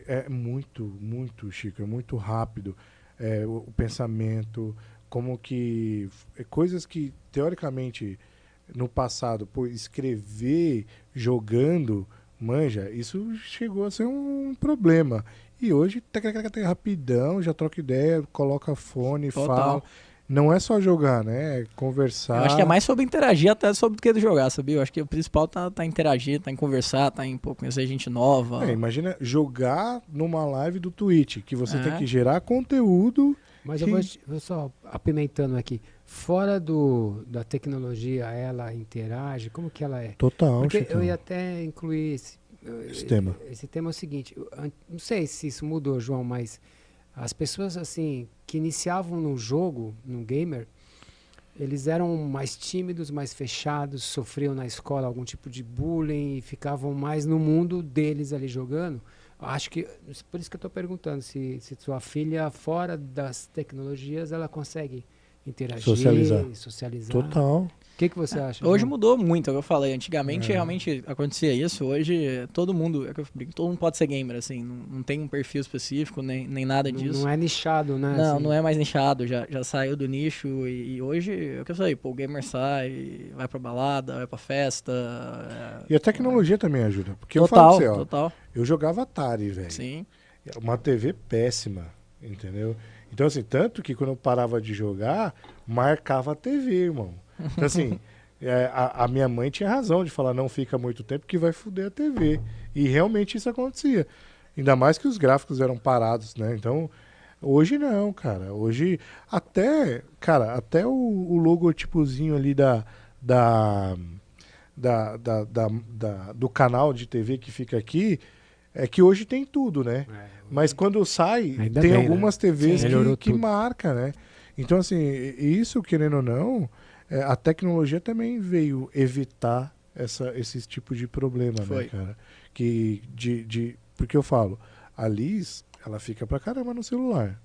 É muito, muito, Chico. É muito rápido. O pensamento. Como que... coisas que, teoricamente, no passado, escrever jogando, manja, isso chegou a ser um problema. E hoje, rapidão, já troca ideia, coloca fone, fala. Não é só jogar, né? É conversar. Eu acho que é mais sobre interagir até sobre do que jogar, sabia? Eu acho que o principal tá interagir, tá em conversar, tá em conhecer gente nova. Imagina jogar numa live do Twitch, que você tem que gerar conteúdo Mas eu vou só apimentando aqui. Fora da tecnologia, ela interage? Como que ela é? Total, Porque Chicão. eu ia até incluir Esse tema. esse tema é o seguinte, não sei se isso mudou, João, mas as pessoas assim que iniciavam no jogo, no gamer, eles eram mais tímidos, mais fechados, sofriam na escola algum tipo de bullying e ficavam mais no mundo deles ali jogando. Acho que, por isso que eu estou perguntando, se sua filha, fora das tecnologias, ela consegue interagir, socializar. Total. O que você acha? Hoje João? mudou muito, é o que eu falei. Antigamente realmente acontecia isso. Hoje todo mundo, é o que eu brinco, todo mundo pode ser gamer, assim. Não tem um perfil específico, nem nada disso. Não é nichado, né? Não, assim? não é mais nichado, já saiu do nicho e hoje, é o que eu falei, pô, o gamer sai, vai pra balada, vai pra festa. E a tecnologia também ajuda. Porque eu Total, falo pra você, ó, total. eu jogava Atari, velho. Sim. Uma TV péssima, entendeu? Então, assim, tanto que quando eu parava de jogar, marcava a TV, irmão. Então, assim, a minha mãe tinha razão de falar, não fica muito tempo que vai foder a TV. E realmente isso acontecia. Ainda mais que os gráficos eram parados, né? Então, hoje não, cara. Hoje, até o logotipozinho ali do canal de TV que fica aqui, é que hoje tem tudo, né? Mas quando sai, Ainda tem bem, algumas né? TVs Sim, melhorou que tudo. marca, né? Então, assim, isso, querendo ou não, a tecnologia também veio evitar esse tipo de problema, né, Foi. cara? Porque eu falo, a Liz, ela fica pra caramba no celular.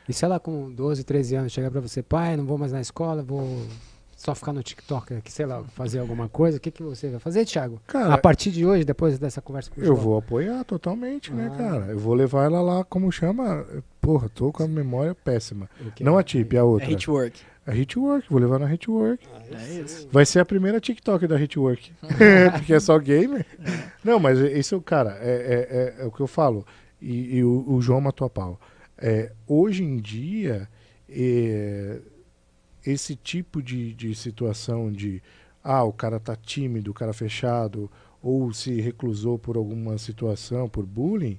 E se ela com 12, 13 anos chegar pra você, pai, não vou mais na escola, vou só ficar no TikTok aqui, sei lá, fazer alguma coisa, o que você vai fazer, Thiago? Cara, A partir de hoje, depois dessa conversa com o eu João? vou apoiar totalmente, né, Ah. cara? Eu vou levar ela lá, como chama? Porra, tô com a memória péssima. O quê? Não a Tip, a É outra. Hitwork. A Hitwork, vou levar na Hitwork. É isso. Vai ser a primeira TikTok da Hitwork. Porque é só gamer. Não, mas isso, cara, é o que eu falo. E o João matou a pau. Hoje em dia, esse tipo de situação de o cara tá tímido, o cara fechado, ou se reclusou por alguma situação, por bullying,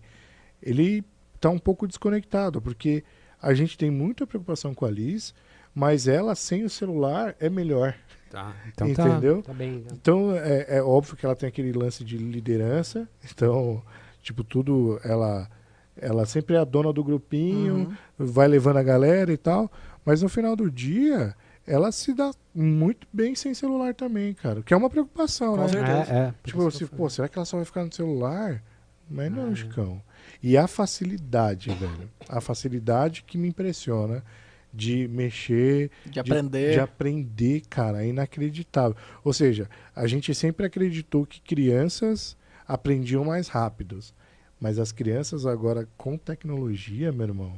ele tá um pouco desconectado, porque a gente tem muita preocupação com a Liz, mas ela sem o celular é melhor. Tá. Então Entendeu? Tá bem. Então. Então é óbvio que ela tem aquele lance de liderança, então, tipo, tudo, ela sempre é a dona do grupinho, vai levando a galera e tal, mas no final do dia, ela se dá muito bem sem celular também, cara, que é uma preocupação, Com né? certeza. Tipo assim, pô, será que ela só vai ficar no celular? Mas não, Chicão. E a facilidade, velho, a facilidade que me impressiona de mexer, De aprender. de aprender, cara, é inacreditável. Ou seja, a gente sempre acreditou que crianças aprendiam mais rápidos. Mas as crianças agora com tecnologia, meu irmão,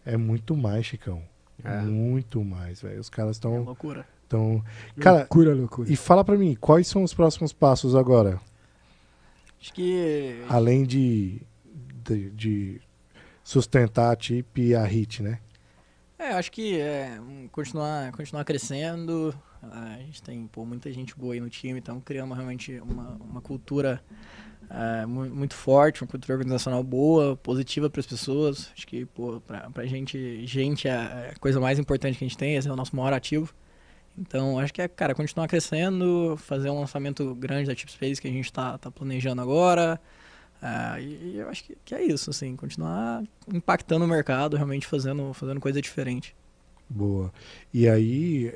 é muito mais, Chicão. Muito mais, velho. Os caras É estão... loucura. Cara, Loucura. e fala pra mim, quais são os próximos passos agora? Acho que Além de sustentar a Tip e a Hit, né? acho que continuar crescendo. A gente tem muita gente boa aí no time, então criando realmente uma cultura muito forte, uma cultura organizacional boa, positiva para as pessoas. Acho que pra gente é a coisa mais importante que a gente tem, esse é o nosso maior ativo. Então acho que cara, continuar crescendo, fazer um lançamento grande da Chip Space que a gente tá planejando agora. E eu acho que é isso, assim, continuar impactando o mercado, realmente fazendo coisa diferente. Boa. E aí,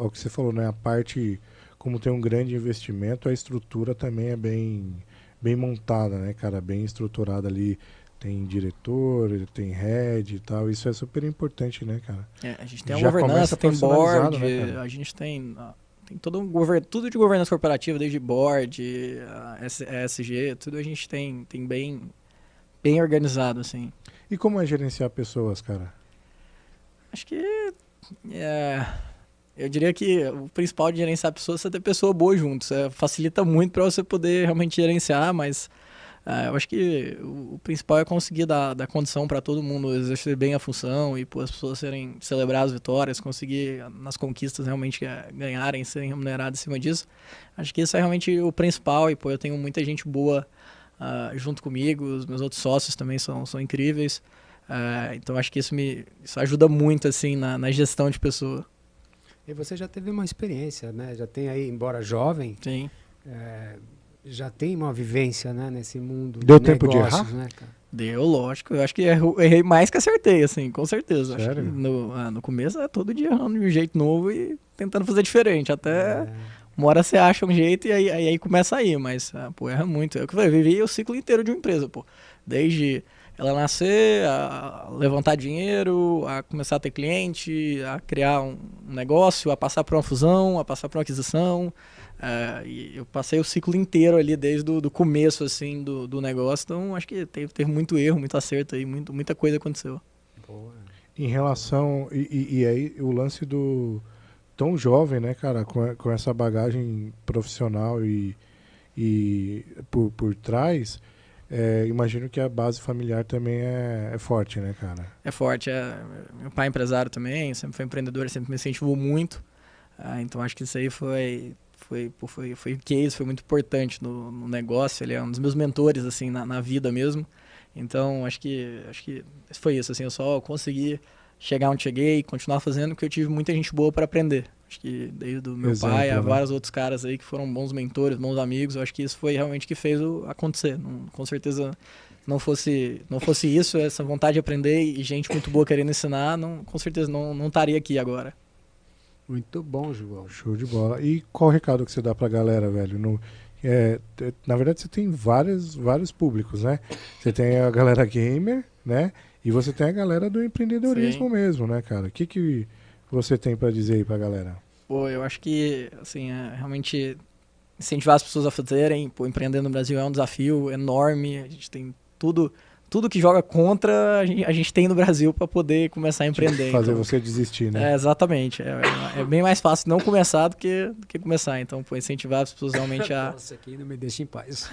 o que você falou, né? A parte, como tem um grande investimento, a estrutura também é bem montada, né, cara? Bem estruturada ali. Tem diretor, tem head e tal. Isso é super importante, né, cara? A gente tem a Já governança, começa tem board, profissionalizado, né, cara? a gente tem todo tudo de governança corporativa, desde board, ESG, tudo a gente tem bem organizado, assim. E como é gerenciar pessoas, cara? Acho que eu diria que o principal de gerenciar pessoas é você ter pessoa boa junto. Isso facilita muito para você poder realmente gerenciar, mas eu acho que o principal é conseguir dar condição para todo mundo exercer bem a função e as pessoas celebrar as vitórias, conseguir nas conquistas realmente ganharem, serem remuneradas em cima disso. Acho que isso é realmente o principal e eu tenho muita gente boa junto comigo, os meus outros sócios também são incríveis. Então acho que isso ajuda muito assim na gestão de pessoa. E você já teve uma experiência, né? Já tem aí, embora jovem, Sim. Já tem uma vivência, né, nesse mundo Deu de tempo de negócios, errar? É. né, cara? Deu, lógico. Eu acho que errei mais que acertei, assim, com certeza. Acho Sério? que no começo é todo dia errando de um jeito novo e tentando fazer diferente. Até uma hora você acha um jeito e aí começa a ir. Mas, pô, erra muito. É o que eu falei, vivi o ciclo inteiro de uma empresa, pô. Desde ela nascer, a levantar dinheiro, a começar a ter cliente, a criar um negócio, a passar por uma fusão, a passar por uma aquisição. E eu passei o ciclo inteiro ali desde o começo assim, do negócio, então acho que teve muito erro, muito acerto aí, muita coisa aconteceu. Boa. Em relação. E aí, o lance do. Tão jovem, né, cara, com essa bagagem profissional e por trás, imagino que a base familiar também é forte, né, cara? É forte, meu pai é empresário também, sempre foi empreendedor, sempre me incentivou muito, então acho que isso aí foi case, foi muito importante no negócio, ele é um dos meus mentores, assim, na vida mesmo, então acho que foi isso, assim, eu só consegui chegar onde cheguei e continuar fazendo porque eu tive muita gente boa para aprender, acho que desde o meu pai a vários outros caras aí que foram bons mentores, bons amigos, eu acho que isso foi realmente que fez acontecer, com certeza não fosse isso, essa vontade de aprender e gente muito boa querendo ensinar, com certeza não estaria aqui agora. Muito bom, João. Show de bola. E qual o recado que você dá pra galera, velho? Na verdade, você tem vários públicos, né? Você tem a galera gamer, né? E você tem a galera do empreendedorismo Sim. mesmo, né, cara? O que você tem pra dizer aí pra galera? Pô, eu acho que, assim, realmente incentivar as pessoas a fazerem. Pô, empreender no Brasil é um desafio enorme. A gente tem tudo que joga contra, a gente tem no Brasil para poder começar a empreender. Fazer então, você desistir, né? Exatamente. É bem mais fácil não começar do que começar. Então, pô, incentivar as pessoas realmente a... Nossa, aqui não me deixa em paz.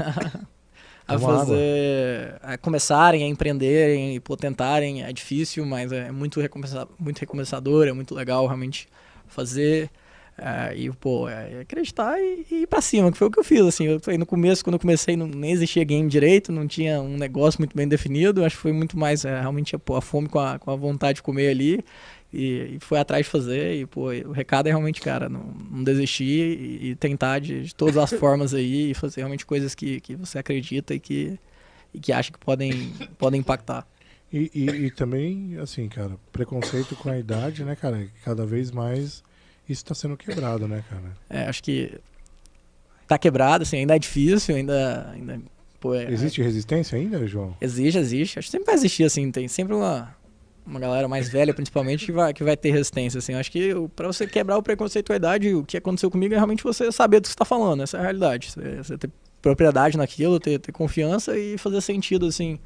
a começarem, a empreenderem e tentarem. É difícil, mas é muito recompensador, é muito legal realmente fazer. Acreditar e ir pra cima, que foi o que eu fiz, assim, no começo, quando eu comecei, nem existia game direito, não tinha um negócio muito bem definido, acho que foi muito mais, realmente, a fome com a vontade de comer ali, e foi atrás de fazer, e, o recado é realmente, cara, não desistir e tentar de todas as formas aí, e fazer realmente coisas que você acredita e que acha que podem impactar. E também, assim, cara, preconceito com a idade, né, cara, cada vez mais... Isso está sendo quebrado, né, cara? Acho que tá quebrado, assim, ainda é difícil, ainda Existe resistência ainda, João? Existe. Acho que sempre vai existir, assim, tem sempre uma galera mais velha, principalmente, que vai ter resistência, assim. Acho que para você quebrar o preconceito com a idade, o que aconteceu comigo é realmente você saber do que você tá falando, essa é a realidade. Você ter propriedade naquilo, ter confiança e fazer sentido, assim,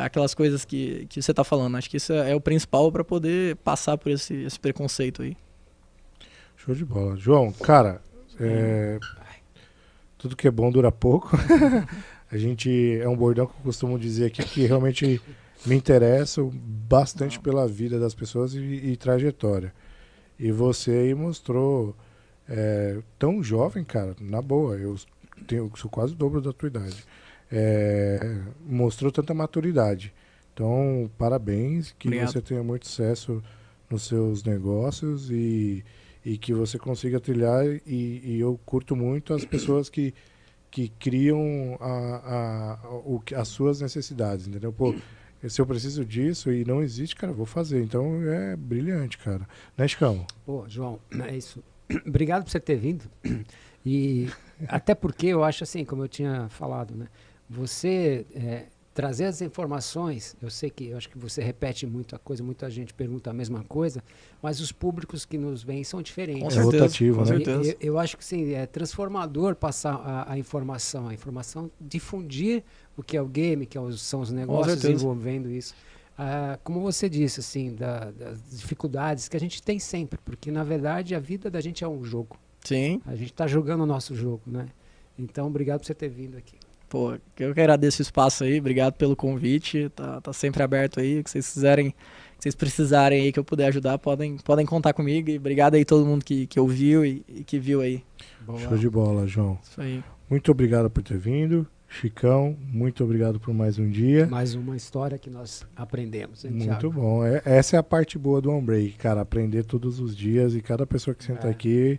aquelas coisas que você tá falando. Acho que isso é o principal para poder passar por esse preconceito aí. Show de bola. João, cara, tudo que é bom dura pouco. A gente, é um bordão que eu costumo dizer aqui que realmente me interessa bastante pela vida das pessoas e trajetória. E você aí mostrou, tão jovem, cara, na boa, eu sou quase o dobro da tua idade. Mostrou tanta maturidade. Então, parabéns, que Obrigado. Você tenha muito sucesso nos seus negócios e que você consiga trilhar, e eu curto muito as pessoas que criam as suas necessidades, entendeu? Pô, se eu preciso disso e não existe, cara, eu vou fazer. Então é brilhante, cara. Né, Chicão? Pô, João, é isso. Obrigado por você ter vindo. E até porque eu acho assim, como eu tinha falado, né? Você... trazer as informações, eu acho que você repete muita coisa, muita gente pergunta a mesma coisa, mas os públicos que nos veem são diferentes. Com certeza, rotativo, né? Eu acho que sim, é transformador passar a informação, difundir o que é o game, são os negócios envolvendo isso. Como você disse, assim, das dificuldades que a gente tem sempre, porque na verdade a vida da gente é um jogo. Sim. A gente está jogando o nosso jogo, né? Então, obrigado por você ter vindo aqui. Pô, eu que agradeço o espaço aí, obrigado pelo convite, tá sempre aberto aí, que vocês precisarem aí que eu puder ajudar, podem contar comigo, e obrigado aí a todo mundo que ouviu e que viu aí. Boa. Show de bola, João. Isso aí. Muito obrigado por ter vindo, Chicão, muito obrigado por mais um dia. Mais uma história que nós aprendemos, hein, Muito Thiago? bom. Essa é a parte boa do On-Break, cara. Aprender todos os dias e cada pessoa que senta aqui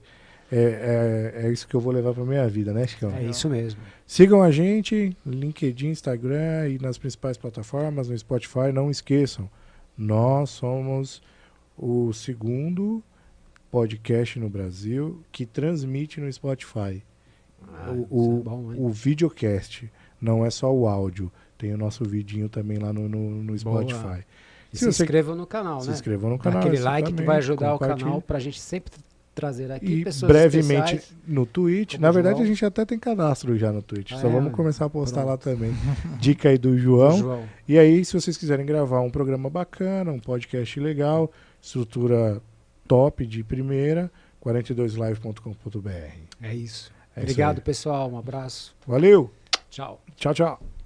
é isso que eu vou levar pra minha vida, né, Chicão? É isso mesmo. Sigam a gente, LinkedIn, Instagram e nas principais plataformas, no Spotify. Não esqueçam, nós somos o segundo podcast no Brasil que transmite no Spotify. Isso é bom, hein? O videocast, não é só o áudio. Tem o nosso vidinho também lá no Spotify. E se inscrevam no canal, Se né? inscrevam no Dá canal. aquele like que vai ajudar o compartilhe. canal pra gente sempre trazer aqui E pessoas brevemente especiais. no Twitch. como Na o verdade, João. a gente até tem cadastro já no Twitch. Só É, vamos começar a postar pronto. lá também. Dica aí do João. João. E aí, se vocês quiserem gravar um programa bacana, um podcast legal, estrutura top de primeira, 42live.com.br. É isso. É Obrigado, isso aí. pessoal. Um abraço. Valeu! Tchau. Tchau, tchau.